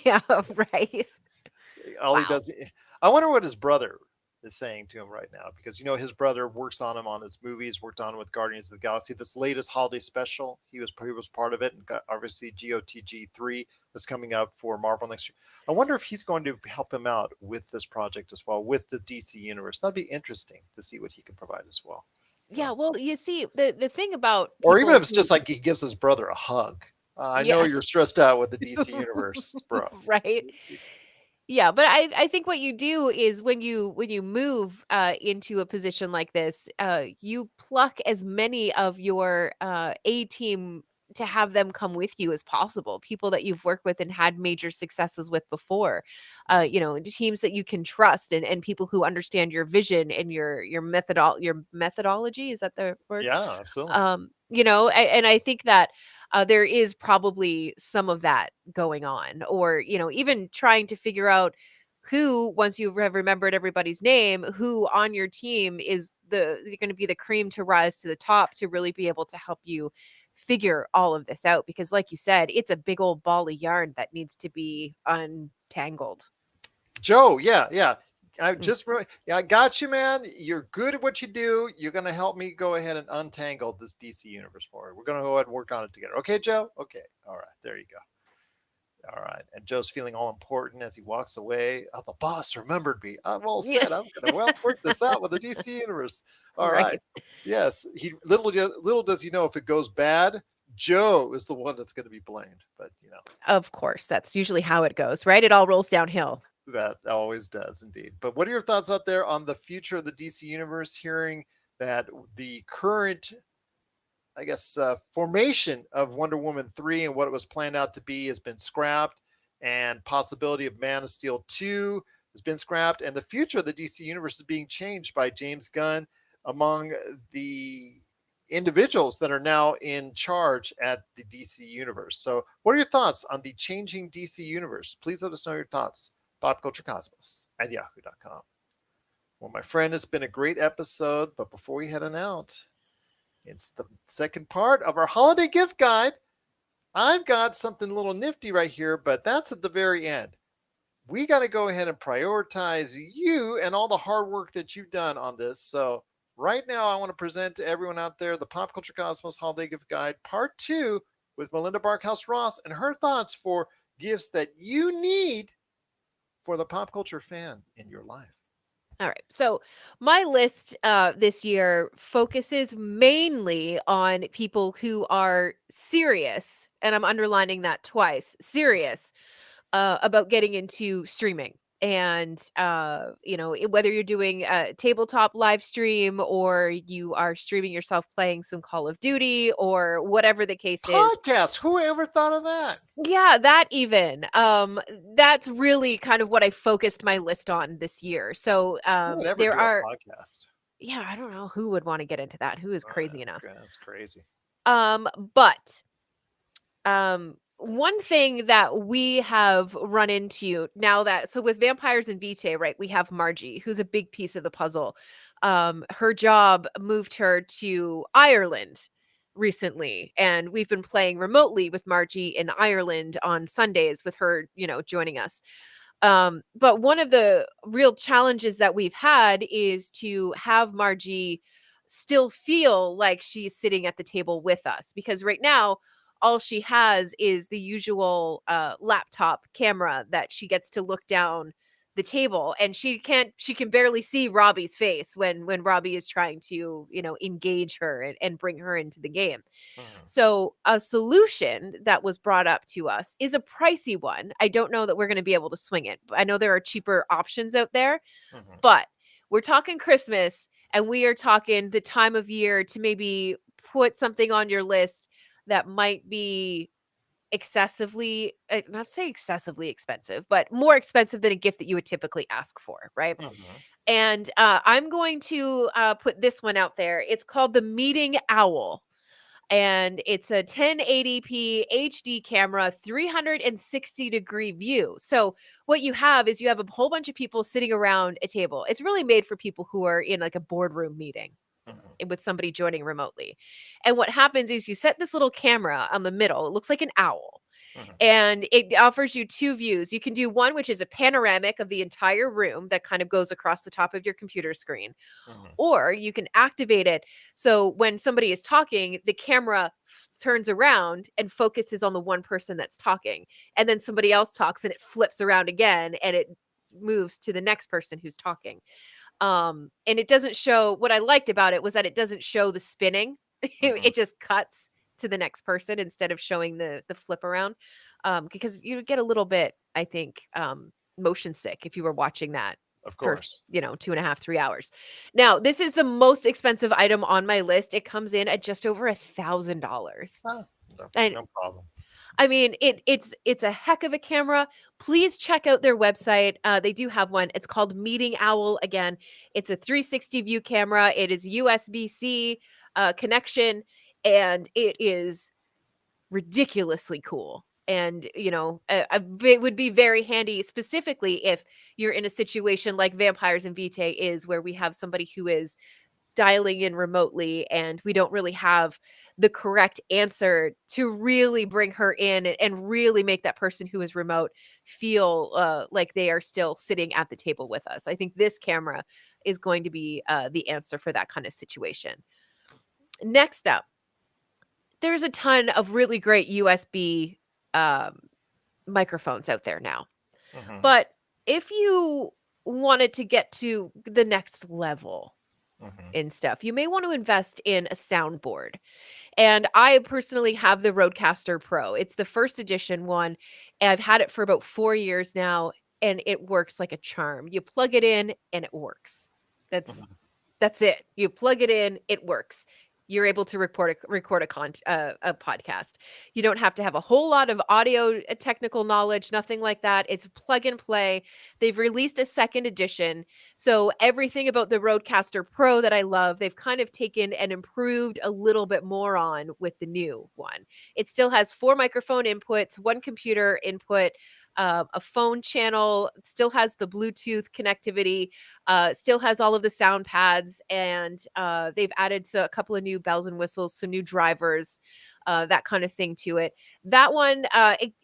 Speaker 2: Yeah, right.
Speaker 1: All he
Speaker 2: Wow.
Speaker 1: does, I wonder what his brother is saying to him right now, because his brother works on him on his movies, worked on him with Guardians of the Galaxy. This latest holiday special, he was part of it, and got, obviously GOTG 3 is coming up for Marvel next year. I wonder if he's going to help him out with this project as well, with the DC universe. That'd be interesting to see what he can provide as well.
Speaker 2: Yeah,
Speaker 1: So,
Speaker 2: well, you see, the thing about
Speaker 1: or even if
Speaker 2: people
Speaker 1: it's
Speaker 2: who
Speaker 1: just like he gives his brother a hug. I know
Speaker 2: yeah,
Speaker 1: you're stressed out with the DC universe, bro.
Speaker 2: right? Yeah, but I think what you do is when you move into a position like this, you pluck as many of your A team to have them come with you as possible. People that you've worked with and had major successes with before, teams that you can trust and people who understand your vision and your methodology. Is that the word?
Speaker 1: Yeah, absolutely.
Speaker 2: And I think that there is probably some of that going on, or even trying to figure out who, once you have remembered everybody's name, who on your team is going to be the cream to rise to the top to really be able to help you figure all of this out, because like you said, it's a big old ball of yarn that needs to be untangled.
Speaker 1: Joe, yeah, yeah.
Speaker 2: Mm.
Speaker 1: Yeah, I got you, man. You're good at what you do. You're gonna help me go ahead and untangle this DC universe for you. We're gonna go ahead and work on it together. Okay, Joe? Okay. All right, there you go. All right. And Joe's feeling all important as he walks away. Oh, the boss remembered me. I'm all
Speaker 2: Yeah.
Speaker 1: set. I'm gonna work this out with the DC universe. All right.
Speaker 2: Right.
Speaker 1: Yes. He little does he know, if it goes bad, Joe is the one that's gonna be blamed. But
Speaker 2: Of course, that's usually how it goes, right? It all rolls downhill.
Speaker 1: that always does indeed. But what are your thoughts out there on the future of the DC universe? Hearing that the current, I guess, formation of Wonder Woman 3 and what it was planned out to be has been scrapped, and possibility of Man of Steel 2 has been scrapped, and the future of the DC universe is being changed by James Gunn among the individuals that are now in charge at the DC universe. So, what are your thoughts on the changing DC universe? Please let us know your thoughts. PopCultureCosmos@yahoo.com. Well, my friend, it's been a great episode, but before we head on out, it's the second part of our holiday gift guide. I've got something a little nifty right here, but that's at the very end. We got to go ahead and prioritize you and all the hard work that you've done on this. So, right now, I want to present to everyone out there the Pop Culture Cosmos Holiday Gift Guide Part 2 with Melinda Barkhouse Ross and her thoughts for gifts that you need for the pop culture fan in your life.
Speaker 2: All right. So my list this year focuses mainly on people who are serious, and I'm underlining that twice, serious about getting into streaming. And whether you're doing a tabletop live stream or you are streaming yourself playing some Call of Duty or whatever the case is.
Speaker 1: Podcast. Who ever thought of that?
Speaker 2: Yeah, that even. That's really kind of what I focused my list on this year. So,
Speaker 1: Who would ever
Speaker 2: there
Speaker 1: do a
Speaker 2: are
Speaker 1: podcast?
Speaker 2: yeah, I don't know who would wanna get into that, who is
Speaker 1: Oh,
Speaker 2: crazy enough.
Speaker 1: that's crazy.
Speaker 2: But, one thing that we have run into now that so with Vampires and Vitae, right, we have Margie, who's a big piece of the puzzle. Her job moved her to Ireland recently, and we've been playing remotely with Margie in Ireland on Sundays with her, joining us. But one of the real challenges that we've had is to have Margie still feel like she's sitting at the table with us, because right now all she has is the usual laptop camera that she gets to look down the table, and she can barely see Robbie's face when Robbie is trying to engage her and bring her into the game.
Speaker 1: Mhm,
Speaker 2: So, a solution that was brought up to us is a pricey one. I don't know that we're going to be able to swing it. I know there are cheaper options out there,
Speaker 1: mhm.
Speaker 2: but we're talking Christmas and we are talking the time of year to maybe put something on your list that might be excessively, not say excessively expensive, but more expensive than a gift that you would typically ask for, right?
Speaker 1: Mhm.
Speaker 2: And I'm going to put this one out there. It's called the Meeting Owl, and it's a 1080p HD camera, 360-degree view. So what you have is you have a whole bunch of people sitting around a table. It's really made for people who are in like a boardroom meeting.
Speaker 1: Mhm.
Speaker 2: with somebody joining remotely. And what happens is you set this little camera on the middle. It looks like an owl.
Speaker 1: Mhm.
Speaker 2: And it offers you two views. You can do one, which is a panoramic of the entire room that kind of goes across the top of your computer screen,
Speaker 1: Mhm.
Speaker 2: or you can activate it so when somebody is talking, the camera turns around and focuses on the one person that's talking. And then somebody else talks and it flips around again and it moves to the next person who's talking. And it doesn't show, what I liked about it was that it doesn't show the spinning.
Speaker 1: Mhm.
Speaker 2: It just cuts to the next person instead of showing the flip around. Because you get a little bit, I think, motion sick if you were watching that
Speaker 1: Of
Speaker 2: for,
Speaker 1: course.
Speaker 2: 2.5, 3 hours. Now, this is the most expensive item on my list. It comes in at just over $1,000.
Speaker 1: Ah, no,
Speaker 2: And
Speaker 1: no problem.
Speaker 2: I mean, it's a heck of a camera. Please check out their website. They do have one. It's called Meeting Owl. Again, it's a 360 view camera. It is USB-C connection, and it is ridiculously cool. And it would be very handy, specifically if you're in a situation like Vampires and Vitae is, where we have somebody who is dialing in remotely and we don't really have the correct answer to really bring her in and really make that person who is remote feel like they are still sitting at the table with us. I think this camera is going to be the answer for that kind of situation. Next up, there's a ton of really great USB um, microphones out there now.
Speaker 1: Mhm.
Speaker 2: But if you wanted to get to the next level
Speaker 1: Mhm.
Speaker 2: in stuff, you may want to invest in a soundboard. And I personally have the Rodecaster Pro. It's the first edition one. And I've had it for about 4 years now, and it works like a charm. You plug it in and it works. That's
Speaker 1: Mhm.
Speaker 2: that's it. You plug it in, it works. You're able to record a podcast. You don't have to have a whole lot of audio technical knowledge, nothing like that. It's plug and play. They've released a second edition. So everything about the Rodecaster Pro that I love, they've kind of taken and improved a little bit more on with the new one. It still has 4 microphone inputs, 1 computer input, a phone channel, still has the Bluetooth connectivity, still has all of the sound pads, and they've added a couple of new bells and whistles, some new drivers, that kind of thing to it. That one,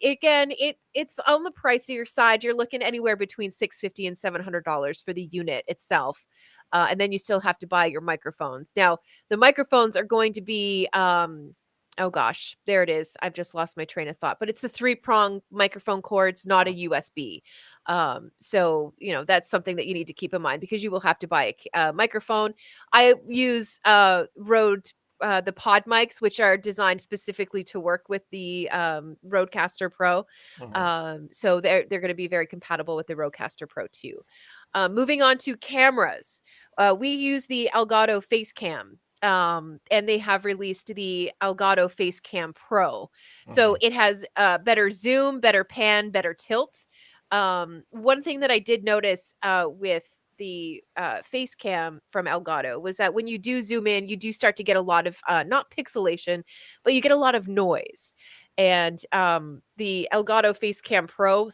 Speaker 2: again, it's on the pricier side. You're looking anywhere between $650 and $700 for the unit itself, and then you still have to buy your microphones. Now, the microphones are going to be oh gosh, there it is. I've just lost my train of thought, but it's the 3-prong microphone cords, not a USB. So that's something that you need to keep in mind, because you will have to buy a microphone. I use Rode the pod mics, which are designed specifically to work with the Rodecaster Pro.
Speaker 1: Mhm.
Speaker 2: So they're going to be very compatible with the Rodecaster Pro too. Moving on to cameras, we use the Elgato Facecam. And they have released the Elgato Facecam Pro. So
Speaker 1: Mhm.
Speaker 2: it has better zoom, better pan, better tilt. One thing that I did notice with the face cam from Elgato was that when you do zoom in, you do start to get a lot of not pixelation, but you get a lot of noise. And the Elgato Face Cam Pro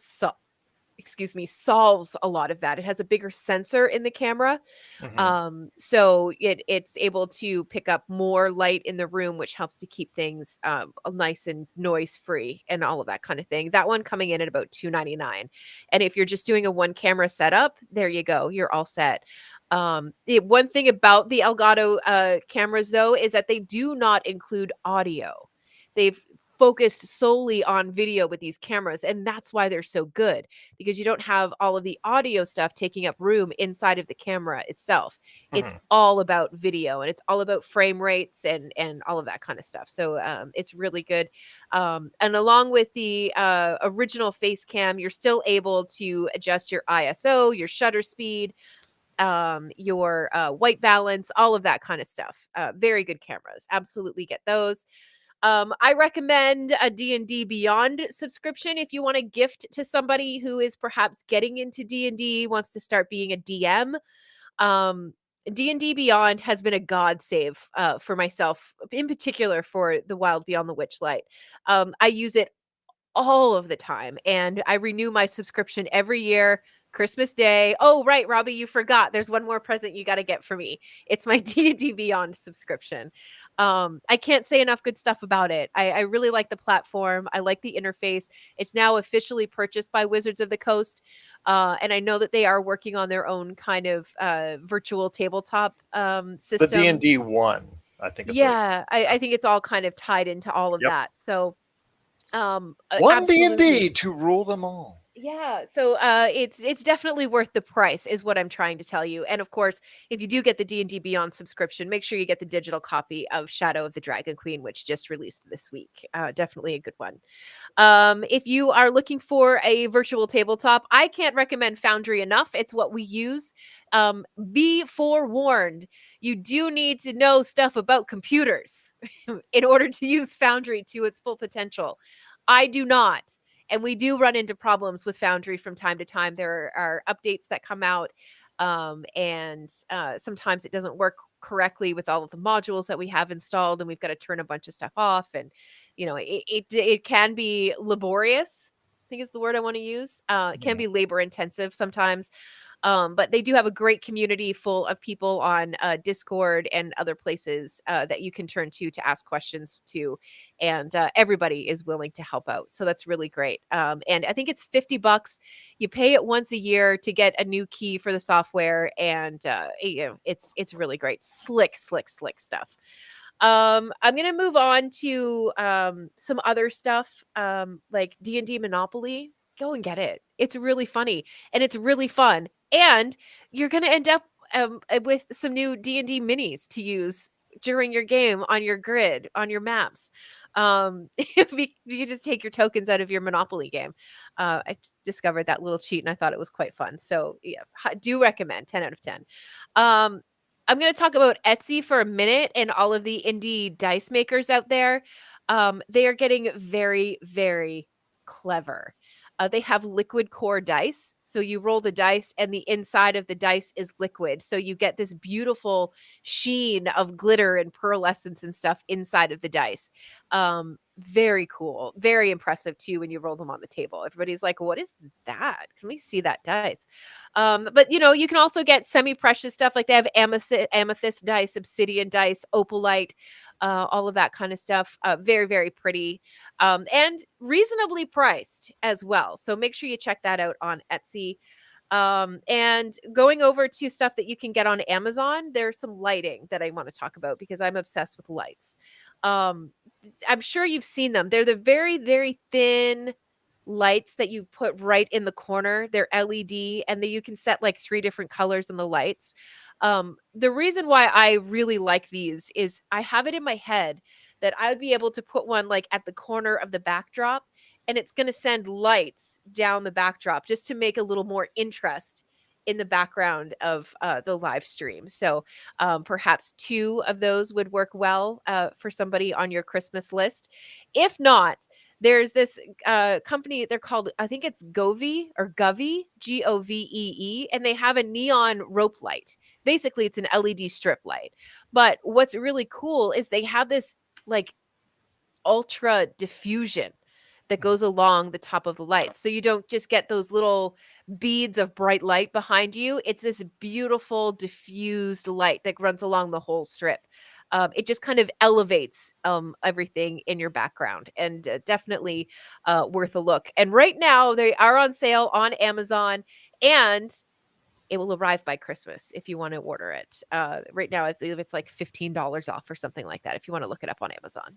Speaker 2: solves a lot of that. It has a bigger sensor in the camera,
Speaker 1: Mhm.
Speaker 2: so it's able to pick up more light in the room, which helps to keep things nice and noise free and all of that kind of thing. That one coming in at about $299, and if you're just doing a one camera setup, there you go, you're all set. The one thing about the Elgato cameras though is that they do not include audio. They've focused solely on video with these cameras, and that's why they're so good, because you don't have all of the audio stuff taking up room inside of the camera itself. It's
Speaker 1: Mhm.
Speaker 2: all about video, and it's all about frame rates and all of that kind of stuff. So it's really good. And along with the original face cam, you're still able to adjust your ISO, your shutter speed, your white balance, all of that kind of stuff. Very good cameras. Absolutely get those. I recommend a D&D Beyond subscription if you want to gift to somebody who is perhaps getting into D&D, wants to start being a DM. Um, D&D Beyond has been a god save for myself, in particular for the Wild Beyond the Witchlight. I use it all of the time, and I renew my subscription every year. Christmas Day. Oh, right, Robbie, you forgot. There's one more present you got to get for me. It's my D&D Beyond subscription. I can't say enough good stuff about it. I really like the platform. I like the interface. It's now officially purchased by Wizards of the Coast. And I know that they are working on their own kind of virtual tabletop
Speaker 1: The D
Speaker 2: system.
Speaker 1: and D one, I think is what it.
Speaker 2: Yeah, I think it's all kind of tied into all of
Speaker 1: Yep.
Speaker 2: that. So
Speaker 1: One D and D
Speaker 2: absolutely.
Speaker 1: to rule them all.
Speaker 2: Yeah, so it's definitely worth the price is what I'm trying to tell you. And of course, if you do get the D&D Beyond subscription, make sure you get the digital copy of Shadow of the Dragon Queen, which just released this week. Definitely a good one. If you are looking for a virtual tabletop, I can't recommend Foundry enough. It's what we use. Be forewarned, you do need to know stuff about computers in order to use Foundry to its full potential. I do not. And we do run into problems with Foundry from time to time. There are updates that come out, and sometimes it doesn't work correctly with all of the modules that we have installed, and we've got to turn a bunch of stuff off. And it can be laborious. I think is the word I want to use. It can
Speaker 1: Mhm.
Speaker 2: be labor intensive sometimes. But they do have a great community full of people on Discord and other places that you can turn to ask questions to, and everybody is willing to help out. So that's really great. And I think it's $50. You pay it once a year to get a new key for the software, and it's really great. Slick stuff. I'm gonna move on to some other stuff, like D&D Monopoly. Go and get it. It's really funny and it's really fun. And you're gonna end up with some new D&D minis to use during your game on your grid, on your maps. If you just take your tokens out of your Monopoly game. Discovered that little cheat and I thought it was quite fun. So yeah, do recommend 10 out of 10. Um, I'm going to talk about Etsy for a minute and all of the indie dice makers out there. They are getting very, very clever. They have liquid core dice. So you roll the dice, and the inside of the dice is liquid. So you get this beautiful sheen of glitter and pearlescence and stuff inside of the dice. Very cool. Very impressive too when you roll them on the table. Everybody's like, what is that? Can we see that dice? But you can also get semi-precious stuff like they have amethyst dice, obsidian dice, opalite, all of that kind of stuff. Very, very pretty, and reasonably priced as well. So make sure you check that out on Etsy. And going over to stuff that you can get on Amazon, there's some lighting that I want to talk about because I'm obsessed with lights. Um, I'm sure you've seen them. They're the very, very thin lights that you put right in the corner. They're LED, and then you can set like 3 different colors in the lights. The reason why I really like these is I have it in my head that I would be able to put one like at the corner of the backdrop, and it's going to send lights down the backdrop just to make a little more interest in the background of the live stream. So perhaps 2 of those would work well for somebody on your Christmas list. If not, there's this company, they're called, I think it's Govee or Govee, Govee, and they have a neon rope light. Basically, it's an LED strip light. But what's really cool is they have this like ultra diffusion that goes along the top of the light. So you don't just get those little beads of bright light behind you. It's this beautiful diffused light that runs along the whole strip. It just kind of elevates everything in your background, and definitely worth a look. And right now they are on sale on Amazon, and it will arrive by Christmas if you want to order it. Right now, I believe it's like $15 off or something like that if you want to look it up on Amazon.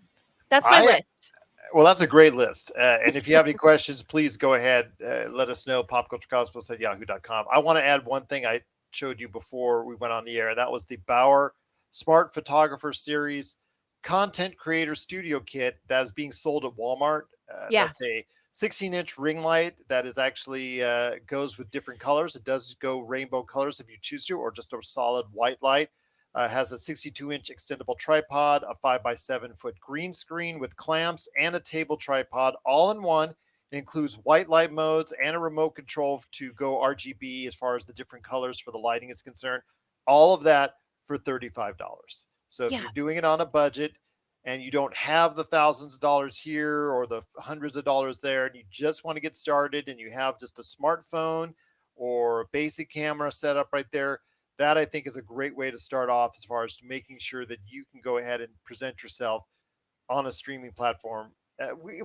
Speaker 2: That's my
Speaker 1: I
Speaker 2: list.
Speaker 1: Well, that's a great list. And if you have any questions, please go ahead. Let us know. Popculturecosmos@yahoo.com. I want to add one thing I showed you before we went on the air. That was the Bauer Smart Photographer Series Content Creator Studio Kit that is being sold at Walmart.
Speaker 2: Yeah.
Speaker 1: That's a 16-inch ring light that is actually goes with different colors. It does go rainbow colors if you choose to, or just a solid white light. Has a 62-inch extendable tripod, a 5x7-foot green screen with clamps, and a table tripod all in one. It includes white light modes and a remote control to go RGB as far as the different colors for the lighting is concerned. All of that for $35. So if
Speaker 2: Yeah.
Speaker 1: you're doing it on a budget and you don't have the thousands of dollars here or the hundreds of dollars there, and you just want to get started and you have just a smartphone or basic camera setup right there. That I think is a great way to start off as far as making sure that you can go ahead and present yourself on a streaming platform.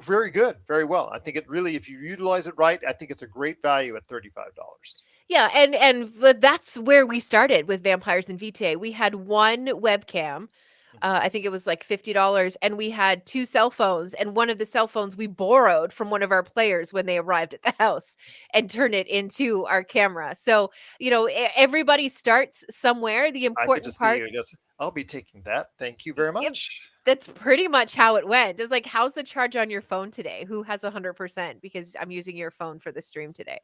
Speaker 1: Very good, very well. I think it really, if you utilize it right, I think it's a great value at $35.
Speaker 2: Yeah, that's where we started with Vampires and Vitae. We had one webcam.
Speaker 1: Mhm.
Speaker 2: I think it was like $50, and we had two cell phones. And one of the cell phones we borrowed from one of our players when they arrived at the house and turned it into our camera. So, everybody starts somewhere. The
Speaker 1: I could
Speaker 2: important
Speaker 1: just see
Speaker 2: part,
Speaker 1: you. Just, I'll be taking that. Thank you very
Speaker 2: yep,
Speaker 1: much.
Speaker 2: that's pretty much how it went. It's like, how's the charge on your phone today? Who has 100%? Because I'm using your phone for the stream today.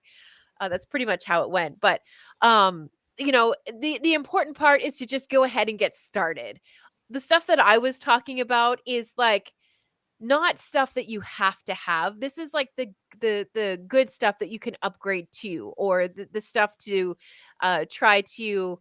Speaker 2: That's pretty much how it went. But um, the important part is to just go ahead and get started. The stuff that I was talking about is like not stuff that you have to have. This is like the good stuff that you can upgrade to, or the stuff to try to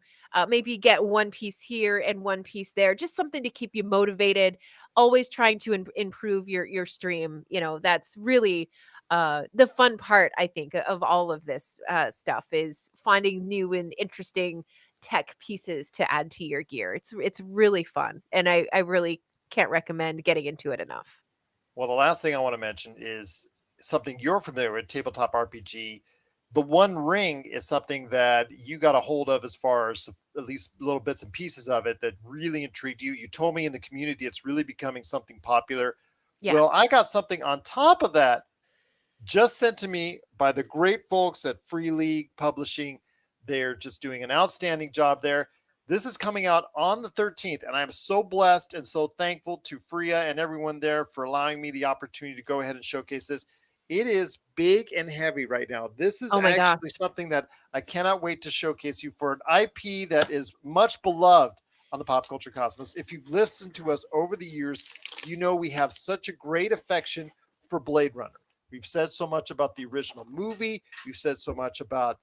Speaker 2: maybe get one piece here and one piece there, just something to keep you motivated, always trying to improve your stream. That's really the fun part, I think, of all of this stuff, is finding new and interesting tech pieces to add to your gear. It's really fun, and I really can't recommend getting into it enough.
Speaker 1: Well, the last thing I want to mention is something you're familiar with, tabletop RPG. The One Ring is something that you got a hold of as far as at least little bits and pieces of it that really intrigued you. You told me in the community it's really becoming something popular.
Speaker 2: Yeah.
Speaker 1: Well, I got something on top of that just sent to me by the great folks at Free League Publishing. They're just doing an outstanding job there. This is coming out on the 13th, and I'm so blessed and so thankful to Freya and everyone there for allowing me the opportunity to go ahead and showcase this. It is big and heavy right now. This is
Speaker 2: Oh my gosh.
Speaker 1: actually something that I cannot wait to showcase you for, an IP that is much beloved on the pop culture cosmos. If you've listened to us over the years, you know we have such a great affection for Blade Runner. We've said so much about the original movie. We've said so much about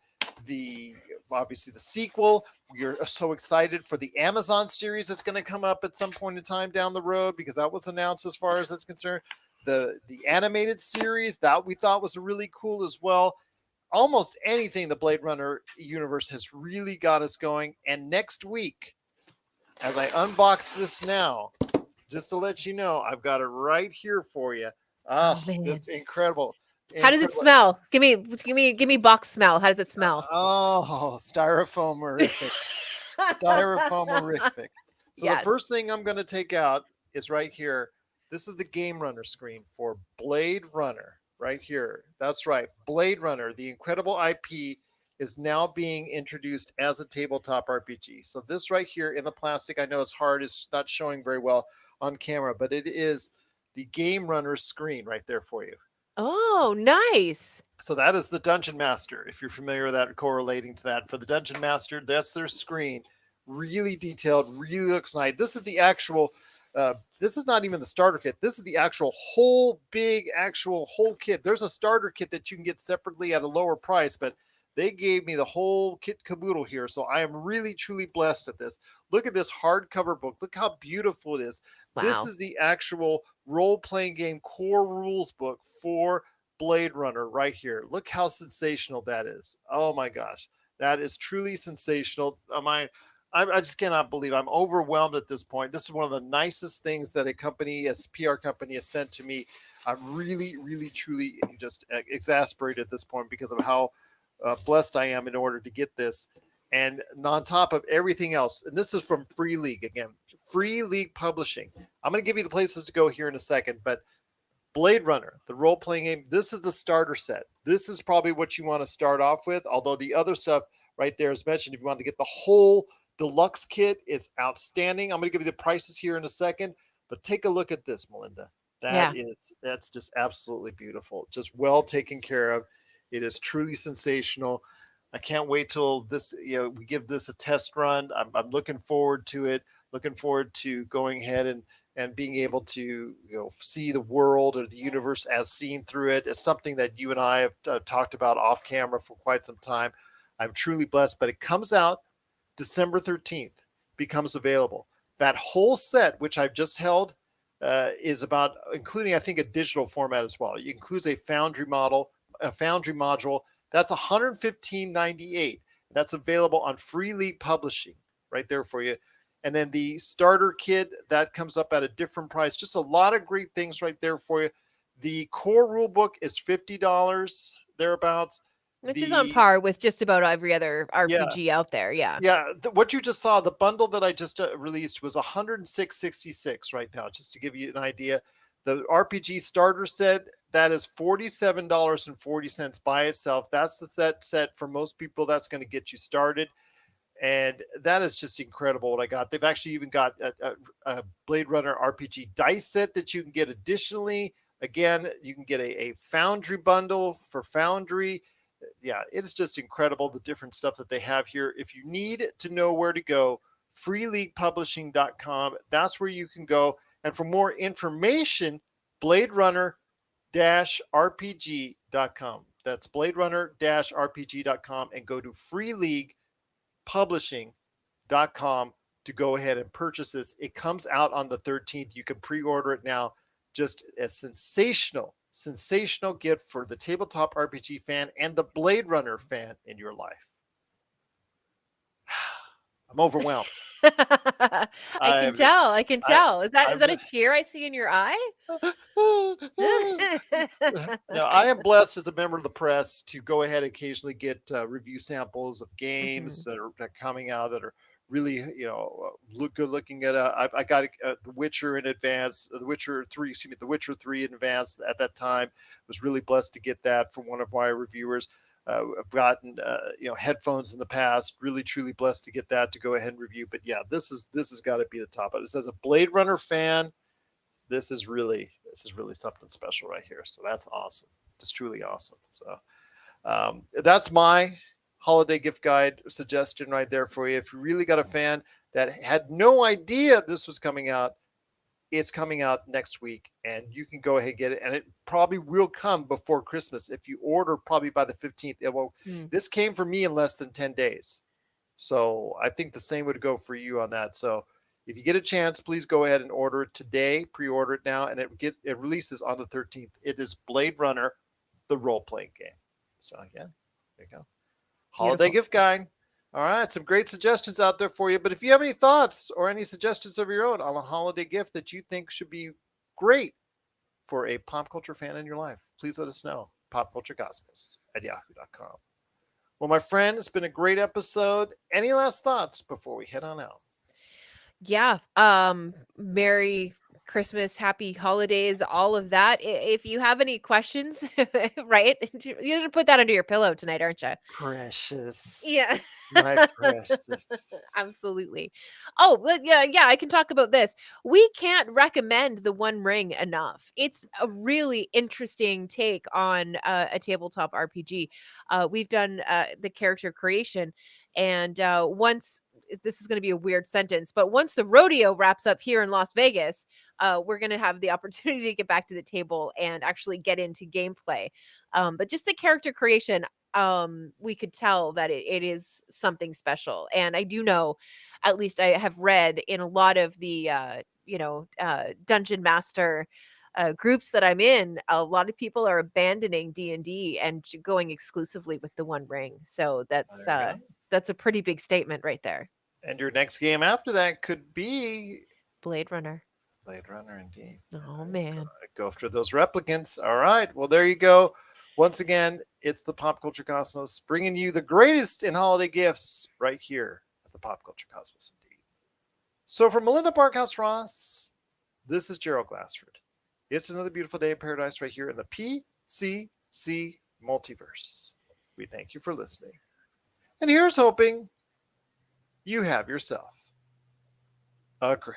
Speaker 1: the obviously the sequel. We are so excited for the Amazon series that's going to come up at some point in time down the road, because that was announced as far as that's concerned. The animated series that we thought was really cool as well. Almost anything the Blade Runner universe has really got us going. And next week, as I unbox this now, just to let you know, I've got it right here for you.
Speaker 2: Oh
Speaker 1: Ah,
Speaker 2: man.
Speaker 1: just incredible.
Speaker 2: How does it
Speaker 1: Incredible.
Speaker 2: smell? Give me box smell. How does it smell?
Speaker 1: Oh, styrofoam-erific. Styrofoam-erific. So the
Speaker 2: Yes.
Speaker 1: first thing I'm going to take out is right here. This is the Game Runner screen for Blade Runner right here. That's right. Blade Runner, the incredible IP, is now being introduced as a tabletop RPG. So this right here in the plastic, I know it's hard, it's not showing very well on camera, but it is the Game Runner screen right there for you.
Speaker 2: Oh, nice.
Speaker 1: So that is the Dungeon Master. If you're familiar with that, correlating to that, for the Dungeon Master, that's their screen. Really detailed, really looks nice. This is the actual. This is not even the starter kit. This is the actual whole big actual whole kit. There's a starter kit that you can get separately at a lower price, but they gave me the whole kit caboodle here. So I am really truly blessed at this. Look at this hardcover book. Look how beautiful it is. This
Speaker 2: Wow.
Speaker 1: is the actual role playing game core rules book for Blade Runner right here. Look how sensational that is. Oh my gosh. That is truly sensational. I just cannot believe, I'm overwhelmed at this point. This is one of the nicest things that a company, a PR company, has sent to me. I'm really, really, truly just exasperated at this point because of how blessed I am in order to get this. And on top of everything else, and this is from Free League again, Free League Publishing. I'm going to give you the places to go here in a second, but Blade Runner, the role playing game, this is the starter set. This is probably what you want to start off with. Although the other stuff right there is mentioned, if you want to get the whole deluxe kit, it's outstanding. I'm going to give you the prices here in a second, but take a look at this, Melinda.
Speaker 2: Yeah.
Speaker 1: That's just absolutely beautiful. Just well taken care of. It is truly sensational. I can't wait till this, we give this a test run. I'm looking forward to it. Looking forward to going ahead and being able to see the world or the universe as seen through it. It's something that you and I have talked about off camera for quite some time. I'm truly blessed, but it comes out December 13th, becomes available. That whole set, which I've just held, is about, including I think a digital format as well. It includes a Foundry model, a Foundry module. That's $115.98. That's available on Free League Publishing right there for you. And then the starter kit that comes up at a different price. Just a lot of great things right there for you. The core rule book is $50 thereabouts.
Speaker 2: Which is on
Speaker 1: The
Speaker 2: par with just about every other
Speaker 1: yeah,
Speaker 2: RPG out there. Yeah.
Speaker 1: yeah, what you just saw, the bundle that I just released was 106.66 right now, just to give you an idea. The RPG starter set, that is $47.40 by itself. That's the set for most people. That's going to get you started, and that is just incredible what I got. They've actually even got a Blade Runner RPG dice set that you can get additionally. Again, you can get a Foundry bundle for Foundry. Yeah, it is just incredible the different stuff that they have here. If you need to know where to go, freeleaguepublishing.com. That's where you can go. And for more information, Blade Runner RPG.com. That's Blade Runner RPG.com, and go to freeleaguepublishing.com to go ahead and purchase this. It comes out on the 13th. You can pre-order it now. Just a sensational gift for the tabletop RPG fan and the Blade Runner fan in your life. I'm overwhelmed.
Speaker 2: I can
Speaker 1: I'm
Speaker 2: tell. I can
Speaker 1: I,
Speaker 2: tell. Is
Speaker 1: I'm
Speaker 2: that a tear I see in your eye?
Speaker 1: now, I am blessed as a member of the press to go ahead and occasionally get review samples of
Speaker 2: Mhm.
Speaker 1: games that are coming out that are really, look good looking at. I got The Witcher in advance, The Witcher 3, excuse me, The Witcher 3 in advance at that time. Was really blessed to get that from one of my reviewers. I've gotten headphones in the past. Really, truly blessed to get that to go ahead and review. But yeah, this has got to be the top. It says a Blade Runner fan, this is really something special right here. So that's awesome. Just truly awesome. So that's my holiday gift guide suggestion right there for you. If you really got a fan that had no idea this was coming out, it's coming out next week, and you can go ahead and get it. And it probably will come before Christmas. If you order probably by the 15th,
Speaker 2: Mm.
Speaker 1: this came for me in less than 10 days. So I think the same would go for you on that. So if you get a chance, please go ahead and order it today. Pre-order it now, and it releases on the 13th. It is Blade Runner, the role-playing game. So yeah, there you go. Holiday
Speaker 2: Beautiful.
Speaker 1: gift guide. All right, some great suggestions out there for you. But if you have any thoughts or any suggestions of your own on a holiday gift that you think should be great for a pop culture fan in your life, please let us know. Popculturecosmos@yahoo.com. Well, my friend, it's been a great episode. Any last thoughts before we head on out?
Speaker 2: Yeah. Merry Christmas, happy holidays, all of that. If you have any questions, right? You're gonna put that under your pillow tonight, aren't you?
Speaker 1: Precious.
Speaker 2: Yeah.
Speaker 1: My precious.
Speaker 2: Absolutely. Oh, well, yeah, yeah, I can talk about this. We can't recommend The One Ring enough. It's a really interesting take on a tabletop RPG. We've done the character creation, and once this is going to be a weird sentence, but once the rodeo wraps up here in Las Vegas, we're going to have the opportunity to get back to the table and actually get into gameplay. But just the character creation, we could tell that it is something special. And I do know, at least I have read in a lot of the dungeon master groups that I'm in, a lot of people are abandoning D&D and going exclusively with the One Ring. So
Speaker 1: There you go.
Speaker 2: that's a pretty big statement right there.
Speaker 1: And your next game after that could be
Speaker 2: Blade Runner.
Speaker 1: Blade Runner, indeed.
Speaker 2: Oh man.
Speaker 1: Go after those replicants. All right. Well, there you go. Once again, it's the Pop Culture Cosmos bringing you the greatest in holiday gifts right here at the Pop Culture Cosmos, indeed. So, for Melinda Barkhouse Ross, this is Gerald Glassford. It's another beautiful day in paradise right here in the PCC Multiverse. We thank you for listening. And here's hoping you have yourself a great